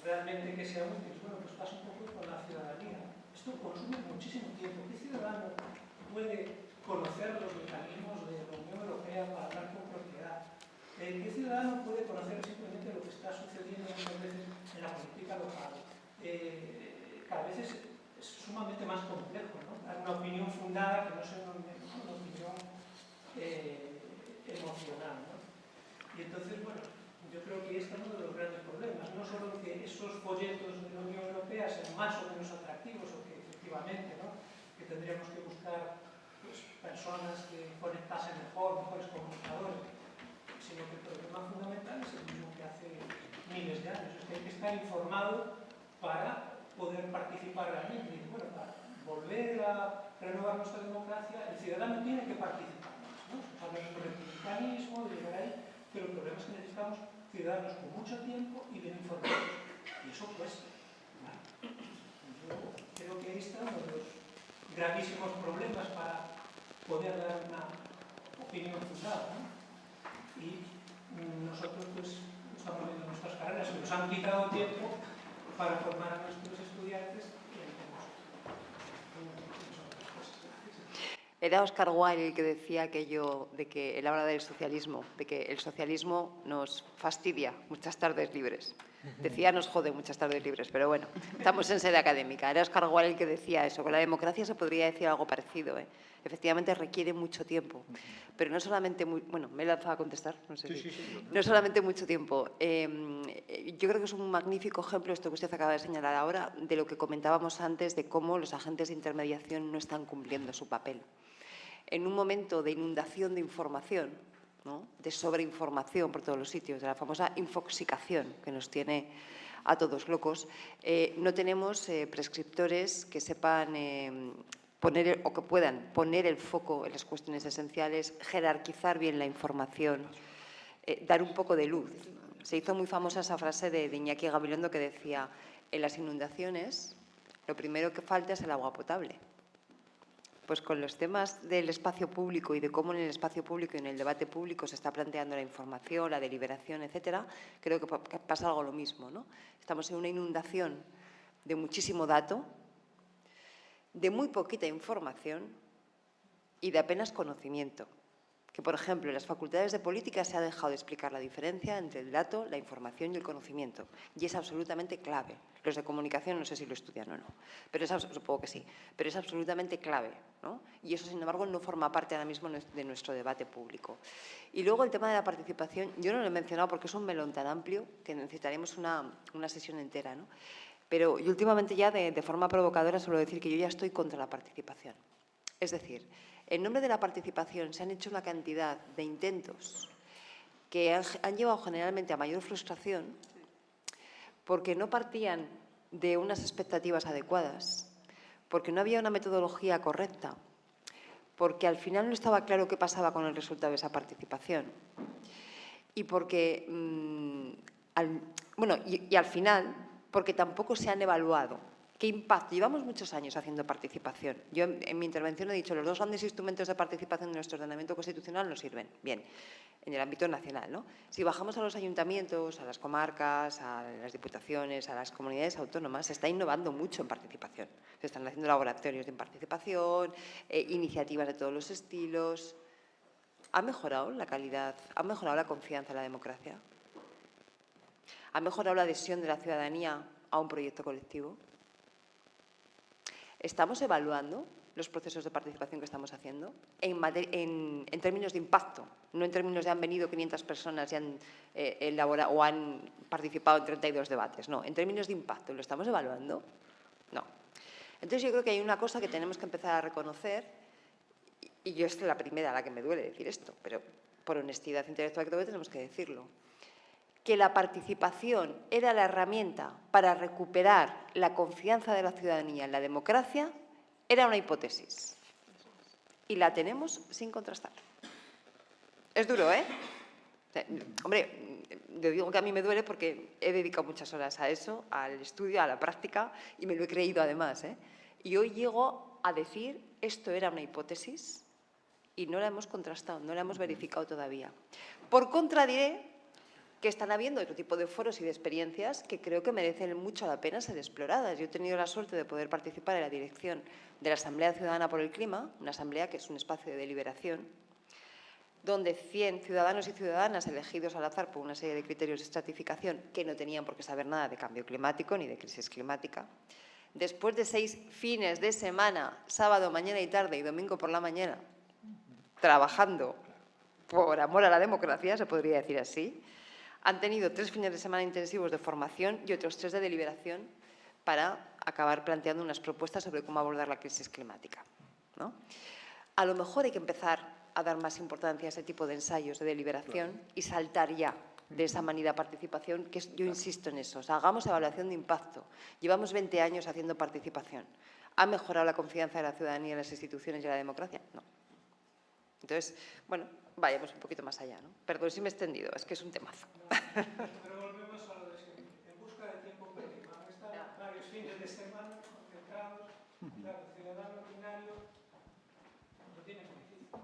realmente que sean útiles. Bueno, pues pasa un poco con la ciudadanía. Esto consume muchísimo tiempo. ¿Qué ciudadano puede conocer los mecanismos de la Unión Europea para hablar con propiedad. ¿Qué ciudadano puede conocer simplemente lo que está sucediendo muchas veces en la política local? Cada vez es sumamente más complejo, ¿no? Dar una opinión fundada que no sea una opinión emocional, ¿no? Y entonces, bueno, yo creo que este es uno de los grandes problemas, no solo que esos folletos de la Unión Europea sean más o menos atractivos, o que efectivamente, ¿no?, que tendríamos que buscar pues, personas que conectasen mejor, mejores comunicadores, sino que el problema fundamental es el mismo que hace miles de años, es que hay que estar informado para poder participar realmente. Y bueno, para volver a renovar nuestra democracia, el ciudadano tiene que participar más, ¿no? Se habla de republicanismo, de llegar ahí, pero el problema es que necesitamos ciudadanos con mucho tiempo y bien informados. Y eso cuesta, ¿vale? Yo creo que ahí está uno de los gravísimos problemas para poder dar una opinión fundada, ¿no? Y nosotros pues estamos viendo nuestras carreras que nos han quitado tiempo para formar a nuestros estudiantes. Era Oscar Wilde el que decía aquello de que él habla del socialismo, de que el socialismo nos fastidia muchas tardes libres. Decía, nos jode muchas tardes libres, pero bueno, estamos en sede académica. Era Oscar Wilde el que decía eso. Con la democracia se podría decir algo parecido, ¿eh? Efectivamente requiere mucho tiempo, pero no solamente... Bueno, me he lanzado a contestar, no sé si... No solamente mucho tiempo. Yo creo que es un magnífico ejemplo, esto que usted acaba de señalar ahora, de lo que comentábamos antes, de cómo los agentes de intermediación no están cumpliendo su papel. En un momento de inundación de información, ¿no?, de sobreinformación por todos los sitios, de la famosa infoxicación que nos tiene a todos locos, no tenemos prescriptores que sepan poner o que puedan poner el foco en las cuestiones esenciales, jerarquizar bien la información, dar un poco de luz. Se hizo muy famosa esa frase de Iñaki Gabilondo que decía: en las inundaciones lo primero que falta es el agua potable. Pues con los temas del espacio público y de cómo en el espacio público y en el debate público se está planteando la información, la deliberación, etcétera, creo que pasa algo lo mismo, ¿no? Estamos en una inundación de muchísimo dato, de muy poquita información y de apenas conocimiento. Que, por ejemplo, en las facultades de política se ha dejado de explicar la diferencia entre el dato, la información y el conocimiento. Y es absolutamente clave. Los de comunicación no sé si lo estudian o no, pero supongo que sí, pero es absolutamente clave, ¿no? Y eso, sin embargo, no forma parte ahora mismo de nuestro debate público. Y luego el tema de la participación, yo no lo he mencionado porque es un melón tan amplio que necesitaremos una sesión entera, ¿no? Pero yo últimamente ya de forma provocadora suelo decir que yo ya estoy contra la participación. Es decir, en nombre de la participación se han hecho una cantidad de intentos que han llevado generalmente a mayor frustración porque no partían de unas expectativas adecuadas, porque no había una metodología correcta, porque al final no estaba claro qué pasaba con el resultado de esa participación y porque, al final, porque tampoco se han evaluado. ¿Qué impacto? Llevamos muchos años haciendo participación. Yo en mi intervención he dicho, los dos grandes instrumentos de participación de nuestro ordenamiento constitucional nos sirven. Bien, en el ámbito nacional, ¿no? Si bajamos a los ayuntamientos, a las comarcas, a las diputaciones, a las comunidades autónomas, se está innovando mucho en participación. Se están haciendo laboratorios de participación, iniciativas de todos los estilos. ¿Ha mejorado la calidad? ¿Ha mejorado la confianza en la democracia? ¿Ha mejorado la adhesión de la ciudadanía a un proyecto colectivo? ¿Estamos evaluando los procesos de participación que estamos haciendo en términos de impacto? No en términos de han venido 500 personas y han elaborado o han participado en 32 debates. No, en términos de impacto. ¿Lo estamos evaluando? No. Entonces yo creo que hay una cosa que tenemos que empezar a reconocer, y yo es la primera a la que me duele decir esto, pero por honestidad intelectual creo que tenemos que decirlo, que la participación era la herramienta para recuperar la confianza de la ciudadanía en la democracia, era una hipótesis. Y la tenemos sin contrastar. Es duro, ¿eh? Hombre, yo digo que a mí me duele porque he dedicado muchas horas a eso, al estudio, a la práctica, y me lo he creído además, ¿eh? Y hoy llego a decir, esto era una hipótesis y no la hemos contrastado, no la hemos verificado todavía. Por contra diré que están habiendo otro tipo de foros y de experiencias que creo que merecen mucho la pena ser exploradas. Yo he tenido la suerte de poder participar en la dirección de la Asamblea Ciudadana por el Clima, una asamblea que es un espacio de deliberación, donde 100 ciudadanos y ciudadanas elegidos al azar por una serie de criterios de estratificación que no tenían por qué saber nada de cambio climático ni de crisis climática, después de 6 fines de semana, sábado, mañana y tarde y domingo por la mañana, trabajando por amor a la democracia, se podría decir así, han tenido 3 fines de semana intensivos de formación y otros 3 de deliberación para acabar planteando unas propuestas sobre cómo abordar la crisis climática, ¿no? A lo mejor hay que empezar a dar más importancia a ese tipo de ensayos de deliberación y saltar ya de esa manera de participación, que yo insisto en eso. O sea, hagamos evaluación de impacto. Llevamos 20 años haciendo participación. ¿Ha mejorado la confianza de la ciudadanía en las instituciones y en la democracia? No. Entonces, bueno, vayamos un poquito más allá, ¿no? Perdón si me he extendido, es que es un temazo. Pero volvemos a lo de siempre. En busca de tiempo perdido. Han estado varios fines de semana concentrados. Claro, el ciudadano ordinario no tiene beneficio.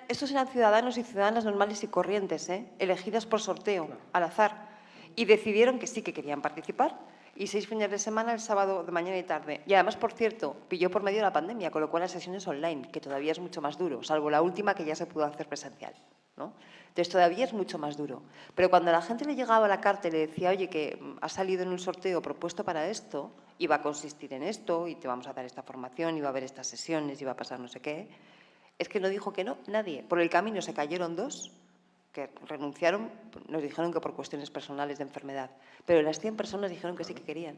Estos eran ciudadanos y ciudadanas normales y corrientes, elegidas por sorteo, al azar, y decidieron que sí que querían participar. Y 6 fines de semana, el sábado de mañana y tarde. Y además, por cierto, pilló por medio de la pandemia, con lo cual las sesiones online, que todavía es mucho más duro, salvo la última que ya se pudo hacer presencial, ¿no? Entonces, todavía es mucho más duro. Pero cuando a la gente le llegaba la carta y le decía, oye, que ha salido en un sorteo propuesto para esto, y va a consistir en esto, y te vamos a dar esta formación, y va a haber estas sesiones, y va a pasar no sé qué, es que no dijo que no, nadie. Por el camino se cayeron 2 que renunciaron, nos dijeron que por cuestiones personales de enfermedad, pero las 100 personas dijeron que sí que querían.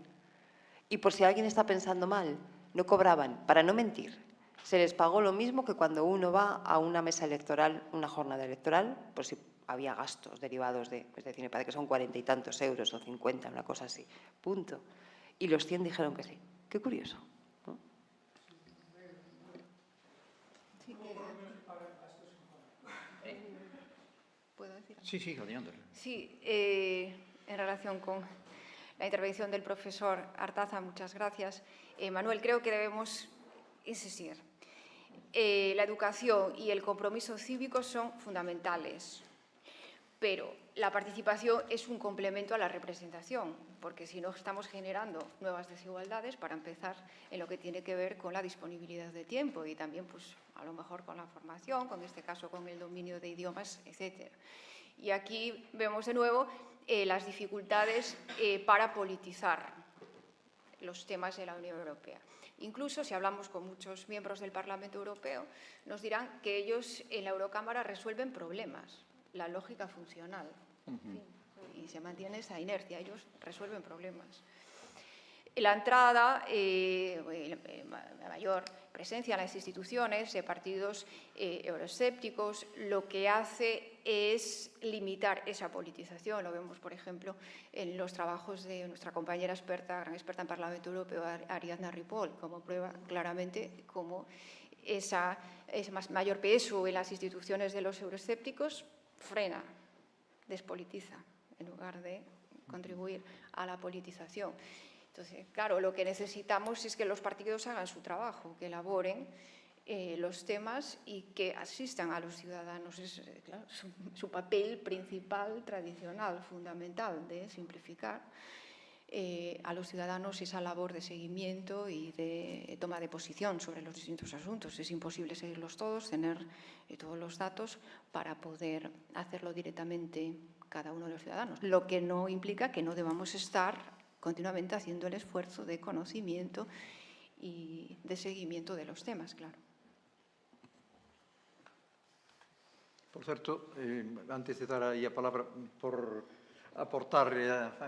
Y por si alguien está pensando mal, no cobraban, para no mentir. Se les pagó lo mismo que cuando uno va a una mesa electoral, una jornada electoral, por si había gastos derivados de, es decir, me parece que son 40 y tantos euros o 50, una cosa así, punto. Y los 100 dijeron que sí. Qué curioso, ¿no? ¿Puedo decir? Sí, sí, adelante. Sí, en relación con la intervención del profesor Artaza, muchas gracias. Manuel, creo que debemos insistir. La educación y el compromiso cívico son fundamentales, pero la participación es un complemento a la representación, porque si no estamos generando nuevas desigualdades, para empezar, en lo que tiene que ver con la disponibilidad de tiempo y también, pues, a lo mejor con la formación, con este caso con el dominio de idiomas, etc. Y aquí vemos de nuevo las dificultades para politizar los temas de la Unión Europea. Incluso si hablamos con muchos miembros del Parlamento Europeo, nos dirán que ellos en la Eurocámara resuelven problemas, la lógica funcional, y se mantiene esa inercia, ellos resuelven problemas. La entrada, la mayor presencia en las instituciones de partidos euroescépticos, lo que hace es limitar esa politización. Lo vemos, por ejemplo, en los trabajos de nuestra compañera experta, gran experta en Parlamento Europeo, Ariadna Ripoll, como prueba claramente cómo ese mayor peso en las instituciones de los euroescépticos frena, despolitiza, en lugar de contribuir a la politización. Entonces, claro, lo que necesitamos es que los partidos hagan su trabajo, que elaboren los temas y que asistan a los ciudadanos. Es claro, su papel principal, tradicional, fundamental, de simplificar a los ciudadanos esa labor de seguimiento y de toma de posición sobre los distintos asuntos. Es imposible seguirlos todos, tener todos los datos para poder hacerlo directamente cada uno de los ciudadanos, lo que no implica que no debamos estar continuamente haciendo el esfuerzo de conocimiento y de seguimiento de los temas, claro. Por certo, antes de dar aí a palabra, por aportar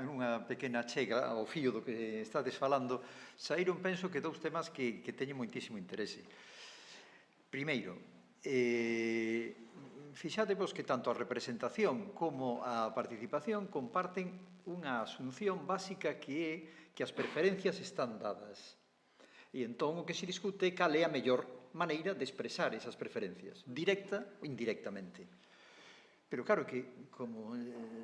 unha pequena chega ao fío do que estades falando, saíron, penso, que 2 temas que teñen moitísimo interese. Primeiro, fixadevos que tanto a representación como a participación comparten unha asunción básica que é que as preferencias están dadas. E entón o que se discute é cal é a mellor maneira de expresar esas preferencias, directa ou indirectamente. Pero claro que, como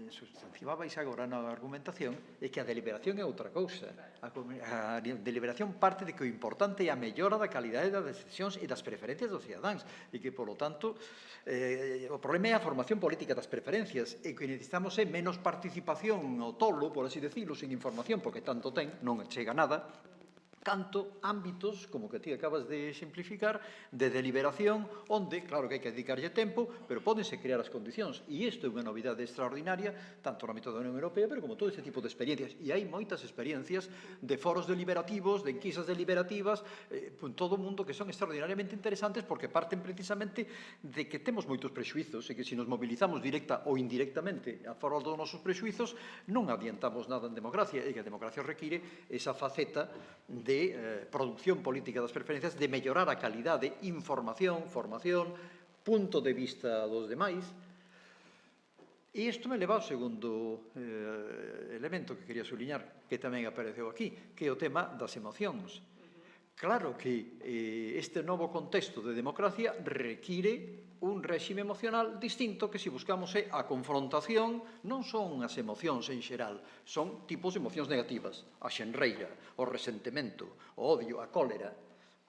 substanciabais agora na argumentación, é que a deliberación é outra cousa. A deliberación parte de que o importante é a mellora da calidade das decisións e das preferencias dos cidadáns, e que, polo tanto, o problema é a formación política das preferencias, e que necesitamos é menos participación ao tolo, por así decirlo, sin información, porque tanto ten, non chega nada, canto ámbitos, como que ti acabas de simplificar, de deliberación, onde, claro que hai que dedicarlle tempo, pero pódense crear as condicións. E isto é unha novidade extraordinaria, tanto no ámbito da Unión Europea, pero como todo este tipo de experiencias. E hai moitas experiencias de foros deliberativos, de enquisas deliberativas, todo o mundo que son extraordinariamente interesantes porque parten precisamente de que temos moitos prexuizos e que se nos mobilizamos directa ou indirectamente a foro dos nosos prexuizos, non adiantamos nada en democracia, e que a democracia require esa faceta de producción política das preferencias, de mellorar a calidade, información, formación, punto de vista dos demais. E isto me leva ao segundo elemento que quería subliñar, que tamén apareceu aquí, que é o tema das emocións. Claro que este novo contexto de democracia require un réxime emocional distinto que se buscamos é a confrontación, non son as emocións en xeral, son tipos de emocións negativas, a xenreira, o resentimento, o odio, a cólera.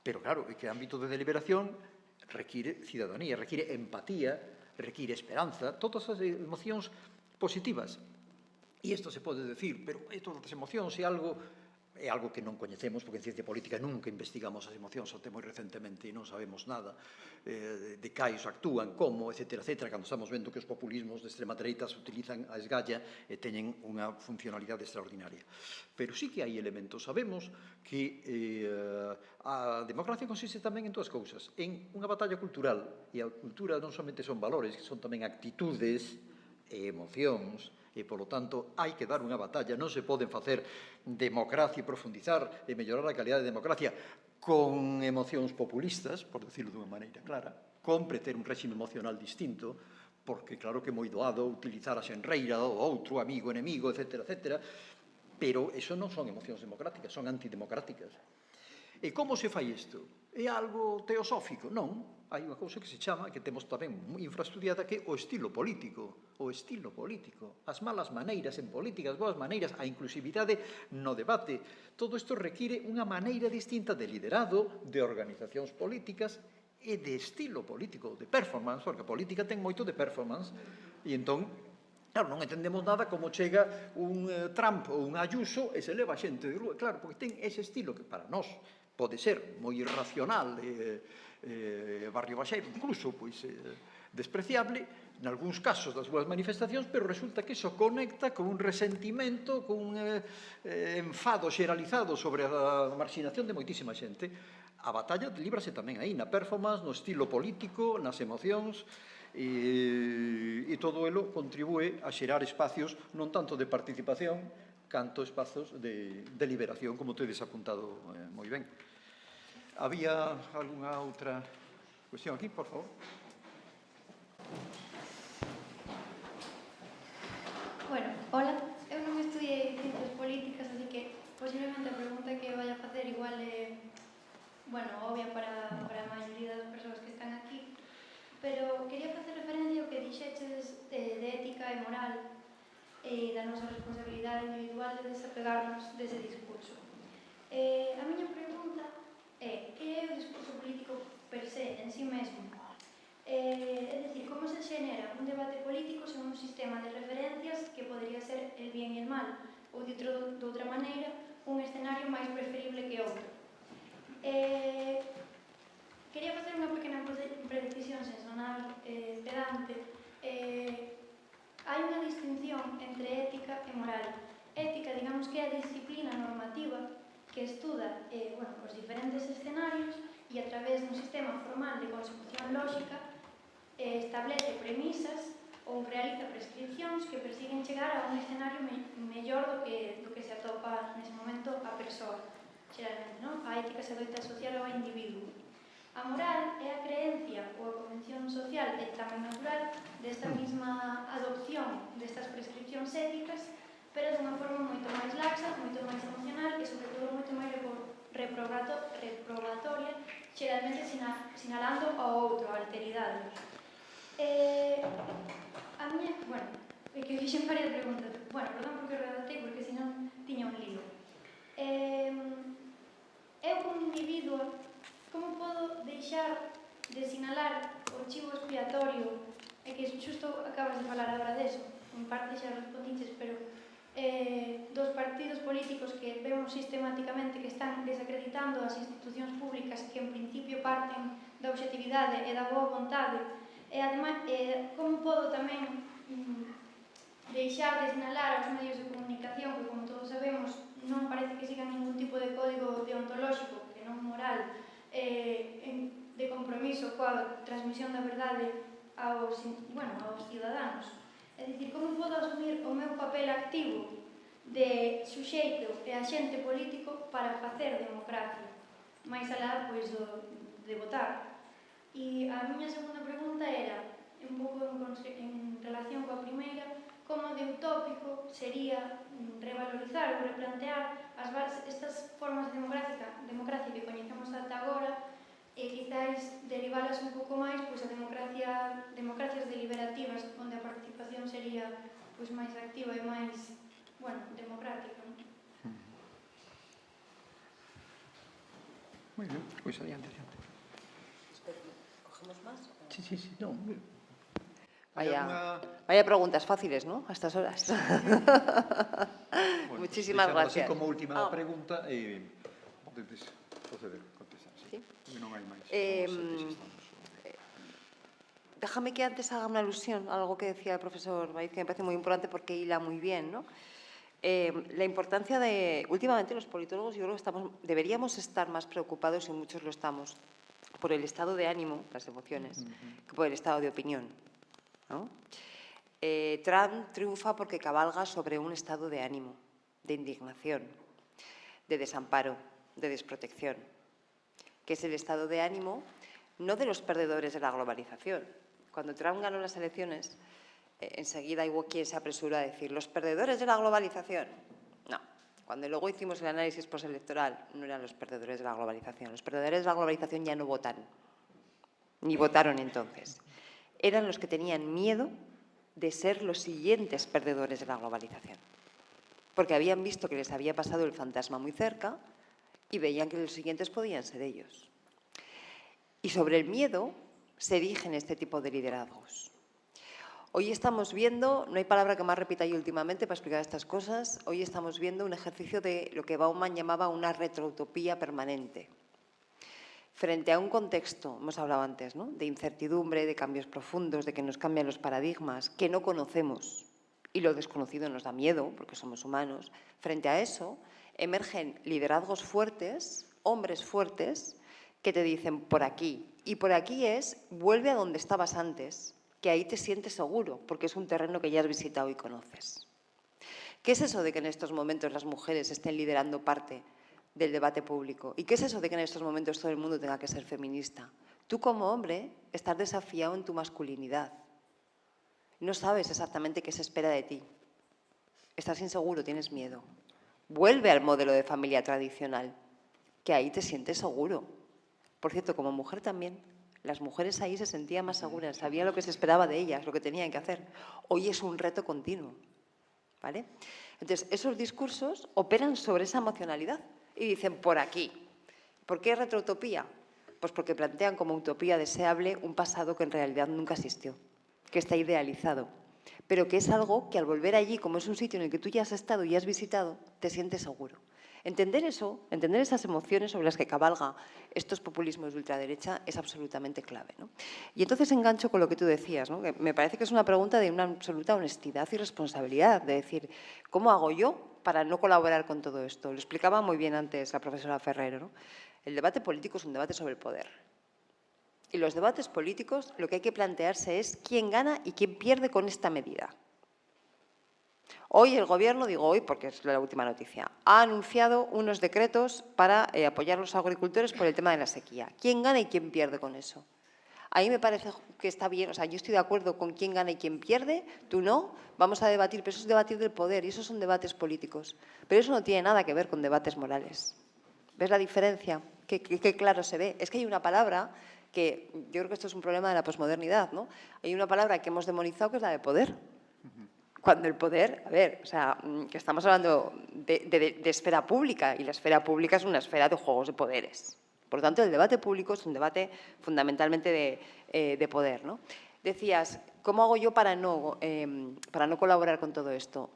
Pero claro, é que o ámbito de deliberación require cidadanía, require empatía, require esperanza, todas as emocións positivas. E isto se pode decir, pero todas as emocións é algo que non coñecemos, porque en ciencia política nunca investigamos as emocións, até moi recentemente, e non sabemos nada de cais actúan, como, etc., cando estamos vendo que os populismos de extrema dereita se utilizan a esgalla e teñen unha funcionalidade extraordinaria. Pero sí que hai elementos. Sabemos que a democracia consiste tamén en dúas cousas, en unha batalla cultural, e a cultura non somente son valores, son tamén actitudes e emocións, e, polo tanto, hai que dar unha batalla. Non se poden facer democracia e profundizar e mellorar a calidade de democracia con emocións populistas, por decirlo dunha maneira clara. Compre ter un réxime emocional distinto, porque claro que é moi doado utilizar a xenreira, o outro, amigo, enemigo, etc., etc., pero eso non son emocións democráticas, son antidemocráticas. E como se fai isto? É algo teosófico? Non. Hai unha cousa que se chama, que temos tamén infraestudiada, que é o estilo político. O estilo político. As malas maneiras en política, as boas maneiras, a inclusividade no debate. Todo isto require unha maneira distinta de liderado, de organizacións políticas e de estilo político, de performance, porque a política ten moito de performance. E entón, claro, non entendemos nada como chega un Trump ou un Ayuso e se leva xente de rúa. Claro, porque ten ese estilo que para nós pode ser moi irracional, barrio baixeiro, incluso despreciable, nalgúns casos das súas manifestacións, pero resulta que iso conecta con un resentimento, con un enfado xeralizado sobre a marxinación de moitísima xente. A batalla líbrase tamén aí, na performance, no estilo político, nas emocións, e todo elo contribúe a xerar espacios non tanto de participación, canto espazos de deliberación, como tedes apuntado moi ben. Había algunha outra cuestión aquí, por favor? Bueno, hola. Eu non estudiei ciencias políticas, así que posiblemente a pregunta que vai a facer igual é, bueno, obvia para a maioría das persoas que están aquí, pero quería facer referencia ao que dixeches de ética e moral e da nosa responsabilidade individual de desapegarnos dese discurso. A miña pregunta é, que é o discurso político per se, en sí mesmo? É dicir, como se xenera un debate político sen un sistema de referencias que podría ser el bien e el mal, ou, dito de outra maneira, un escenario máis preferible que outro? Quería facer unha pequena precisión sen sonar pedante. Hai unha distinción entre ética e moral. Ética, digamos que é a disciplina normativa que estuda os diferentes escenarios e a través dun sistema formal de consecución lógica establece premisas ou realiza prescripcións que persiguen chegar a un escenario mellor do que se atopa nese momento a persoa, xeralmente, non? A ética se adoita asociar ao individuo. A moral é a creencia ou a convención social e tamén natural desta mesma adopción destas prescripcións éticas, pero dunha forma moito máis laxa, moito máis emocional e, sobre todo, moito máis reprobatoria, xeralmente sinalando ao outro, a alteridade. A A miña, bueno, é que fixen varias preguntas. Bueno, perdón porque redactei, porque senón tiña un lío. Eu como individuo, como podo deixar de sinalar o chivo expiatorio, é que xusto acabas de falar agora deso, en parte xa respondiches, pero dos partidos políticos que vemos sistemáticamente que están desacreditando as institucións públicas que en principio parten da objetividade e da boa vontade, e ademais, como podo tamén deixar de sinalar aos medios de comunicación que, como todos sabemos, non parece que sigan ningún tipo de código deontolóxico, que non moral, de compromiso coa transmisión da verdade aos ciudadanos. É dicir, como podo asumir o meu papel activo de suxeito e axente político para facer democracia, máis alá pois, de votar. E a miña segunda pregunta era, un pouco en relación coa primeira, como de utópico sería revalorizar ou replantear estas formas de democracia que coñecemos ata agora e quizáis derivalas un pouco máis pois, a democracias deliberativas onde a participación sería pois, máis activa e máis democrática. Muy bien, pois adiante. ¿Cogemos más? Sí, no. Vaya preguntas fáciles, ¿no? A estas horas. Bueno, muchísimas pues, gracias. así como última pregunta, podedes proceder a contestar. ¿Sí? Non hai máis. Déjame que antes haga una alusión a algo que decía el profesor Baiz, que me parece muy importante porque hila muy bien, ¿no? La importancia de... Últimamente los politólogos yo creo que deberíamos estar más preocupados, y muchos lo estamos, por el estado de ánimo, las emociones, que por el estado de opinión, ¿no? Trump triunfa porque cabalga sobre un estado de ánimo, de indignación, de desamparo, de desprotección, que es el estado de ánimo no de los perdedores de la globalización. Cuando Trump ganó las elecciones, enseguida hubo quien se apresuró a decir los perdedores de la globalización. No, cuando luego hicimos el análisis postelectoral, no eran los perdedores de la globalización. Los perdedores de la globalización ya no votan, ni votaron entonces. Eran los que tenían miedo de ser los siguientes perdedores de la globalización. Porque habían visto que les había pasado el fantasma muy cerca y veían que los siguientes podían ser ellos. Y sobre el miedo se erigen este tipo de liderazgos. Hoy estamos viendo, no hay palabra que más repita yo últimamente para explicar estas cosas, hoy estamos viendo un ejercicio de lo que Bauman llamaba una retroutopía permanente. Frente a un contexto, hemos hablado antes, ¿no?, de incertidumbre, de cambios profundos, de que nos cambian los paradigmas, que no conocemos y lo desconocido nos da miedo porque somos humanos, frente a eso emergen liderazgos fuertes, hombres fuertes, que te dicen por aquí. Y por aquí es, vuelve a donde estabas antes, que ahí te sientes seguro, porque es un terreno que ya has visitado y conoces. ¿Qué es eso de que en estos momentos las mujeres estén liderando parte del debate público? ¿Y qué es eso de que en estos momentos todo el mundo tenga que ser feminista? Tú como hombre estás desafiado en tu masculinidad. No sabes exactamente qué se espera de ti. Estás inseguro, tienes miedo. Vuelve al modelo de familia tradicional, que ahí te sientes seguro. Por cierto, como mujer también, las mujeres ahí se sentían más seguras, sabían lo que se esperaba de ellas, lo que tenían que hacer. Hoy es un reto continuo, ¿vale? Entonces, esos discursos operan sobre esa emocionalidad y dicen, por aquí. ¿Por qué retroutopía? Pues porque plantean como utopía deseable un pasado que en realidad nunca existió, que está idealizado, pero que es algo que al volver allí, como es un sitio en el que tú ya has estado y has visitado, te sientes seguro. Entender eso, entender esas emociones sobre las que cabalga estos populismos de ultraderecha es absolutamente clave, ¿no? Y entonces engancho con lo que tú decías, ¿no? Que me parece que es una pregunta de una absoluta honestidad y responsabilidad, de decir, ¿cómo hago yo para no colaborar con todo esto? Lo explicaba muy bien antes la profesora Ferrero, ¿no? El debate político es un debate sobre el poder. Y los debates políticos lo que hay que plantearse es quién gana y quién pierde con esta medida. Hoy el Gobierno, digo hoy porque es la última noticia, ha anunciado unos decretos para apoyar a los agricultores por el tema de la sequía. ¿Quién gana y quién pierde con eso? A mí me parece que está bien, o sea, yo estoy de acuerdo con quién gana y quién pierde, tú no, vamos a debatir, pero eso es debatir del poder y esos son debates políticos. Pero eso no tiene nada que ver con debates morales. ¿Ves la diferencia? Qué claro se ve. Es que hay una palabra que yo creo que esto es un problema de la posmodernidad, ¿no? Hay una palabra que hemos demonizado que es la de poder. Cuando el poder, a ver, o sea, que estamos hablando de esfera pública, y la esfera pública es una esfera de juegos de poderes. Por lo tanto, el debate público es un debate fundamentalmente de poder, ¿no? Decías, ¿cómo hago yo para no colaborar con todo esto?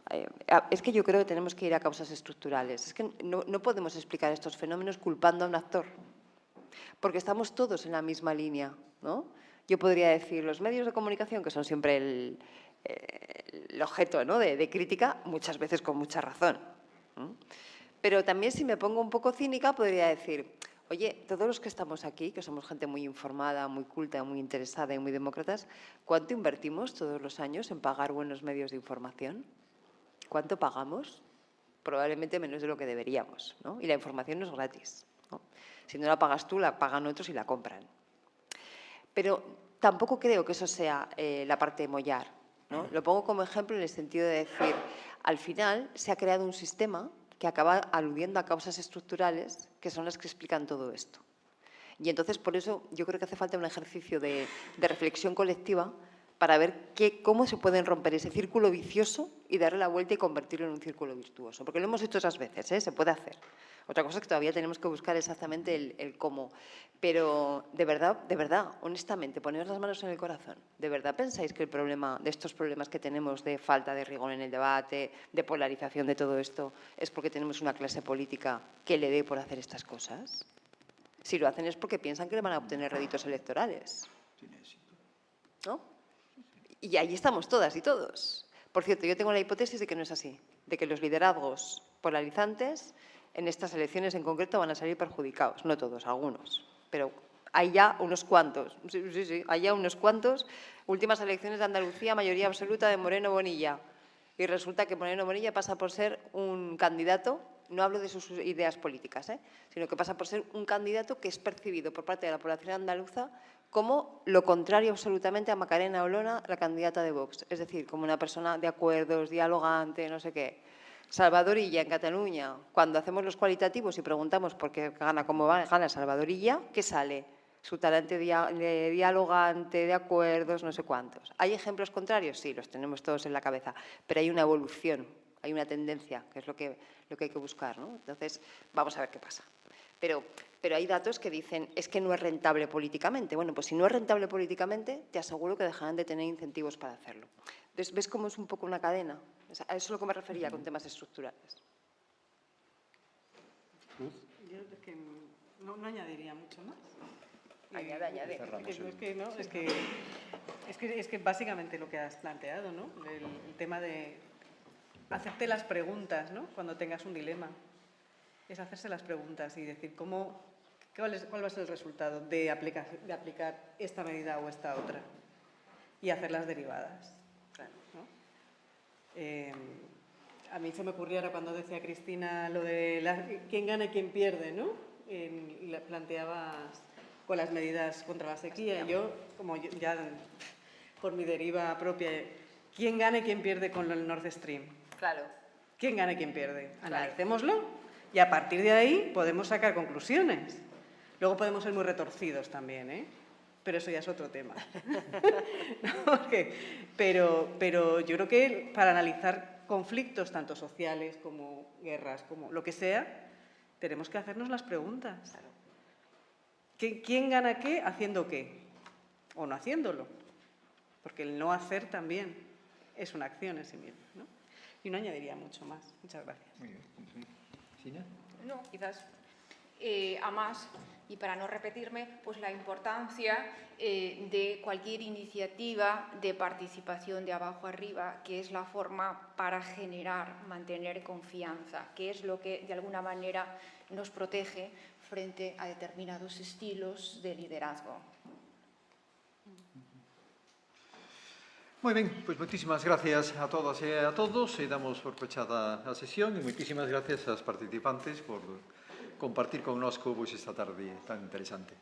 Es que yo creo que tenemos que ir a causas estructurales. Es que no podemos explicar estos fenómenos culpando a un actor, porque estamos todos en la misma línea, ¿no? Yo podría decir, los medios de comunicación, que son siempre el objeto, ¿no?, de crítica, muchas veces con mucha razón. Pero también, si me pongo un poco cínica, podría decir, oye, todos los que estamos aquí, que somos gente muy informada, muy culta, muy interesada y muy demócratas, ¿cuánto invertimos todos los años en pagar buenos medios de información? ¿Cuánto pagamos? Probablemente menos de lo que deberíamos, ¿no? Y la información no es gratis, ¿no? Si no la pagas tú, la pagan otros y la compran. Pero tampoco creo que eso sea la parte de mollar, ¿no? Lo pongo como ejemplo en el sentido de decir, al final se ha creado un sistema que acaba aludiendo a causas estructurales que son las que explican todo esto. Y entonces, por eso, yo creo que hace falta un ejercicio de reflexión colectiva para ver cómo se pueden romper ese círculo vicioso y darle la vuelta y convertirlo en un círculo virtuoso. Porque lo hemos hecho esas veces, ¿eh? Se puede hacer. Otra cosa es que todavía tenemos que buscar exactamente el cómo. Pero, de verdad, honestamente, poneros las manos en el corazón. ¿De verdad pensáis que el problema de estos problemas que tenemos de falta de rigor en el debate, de polarización de todo esto, es porque tenemos una clase política que le dé por hacer estas cosas? Si lo hacen es porque piensan que le van a obtener réditos electorales, ¿no? Y ahí estamos todas y todos. Por cierto, yo tengo la hipótesis de que no es así, de que los liderazgos polarizantes en estas elecciones en concreto van a salir perjudicados. No todos, algunos. Pero hay ya unos cuantos. Sí, hay ya unos cuantos. Últimas elecciones de Andalucía, mayoría absoluta de Moreno Bonilla. Y resulta que Moreno Bonilla pasa por ser un candidato, no hablo de sus ideas políticas, sino que pasa por ser un candidato que es percibido por parte de la población andaluza como lo contrario absolutamente a Macarena Olona, la candidata de Vox. Es decir, como una persona de acuerdos, dialogante, no sé qué. Salvador Illa en Cataluña, cuando hacemos los cualitativos y preguntamos por qué gana, cómo gana Salvador Illa, ¿qué sale? Su talante de dialogante, de acuerdos, no sé cuántos. ¿Hay ejemplos contrarios? Sí, los tenemos todos en la cabeza, pero hay una evolución, hay una tendencia, que es lo que hay que buscar, ¿no? Entonces, vamos a ver qué pasa. Pero hay datos que dicen, es que no es rentable políticamente. Bueno, pues si no es rentable políticamente, te aseguro que dejarán de tener incentivos para hacerlo. Entonces, ¿ves cómo es un poco una cadena? A eso es lo que me refería con temas estructurales. Yo es que no añadiría mucho más. Añade. Es que básicamente lo que has planteado, ¿no? El tema de hacerte las preguntas, ¿no? Cuando tengas un dilema. Es hacerse las preguntas y decir cuál va a ser el resultado de aplicar esta medida o esta otra. Y hacer las derivadas. Claro, ¿no? A mí se me ocurrió ahora cuando decía Cristina lo de quién gana y quién pierde, ¿no? Y la planteabas con las medidas contra la sequía. Yo, como ya por mi deriva propia, ¿quién gana y quién pierde con el Nord Stream? Claro. ¿Quién gana y quién pierde? Analicémoslo y a partir de ahí podemos sacar conclusiones. Luego podemos ser muy retorcidos también, ¿eh? Pero eso ya es otro tema. ¿No? Pero yo creo que para analizar conflictos, tanto sociales como guerras, como lo que sea, tenemos que hacernos las preguntas. ¿Quién gana qué haciendo qué? O no haciéndolo. Porque el no hacer también es una acción en sí misma, ¿no? Y no añadiría mucho más. Muchas gracias. Muy bien. ¿Sina? No, quizás a más, y para no repetirme, pues la importancia de cualquier iniciativa de participación de abajo arriba, que es la forma para mantener confianza, que es lo que de alguna manera nos protege frente a determinados estilos de liderazgo. Moi ben, pois moitísimas gracias a todas e a todos e damos por pechada a sesión e moitísimas gracias aos participantes por compartir connosco esta tarde tan interesante.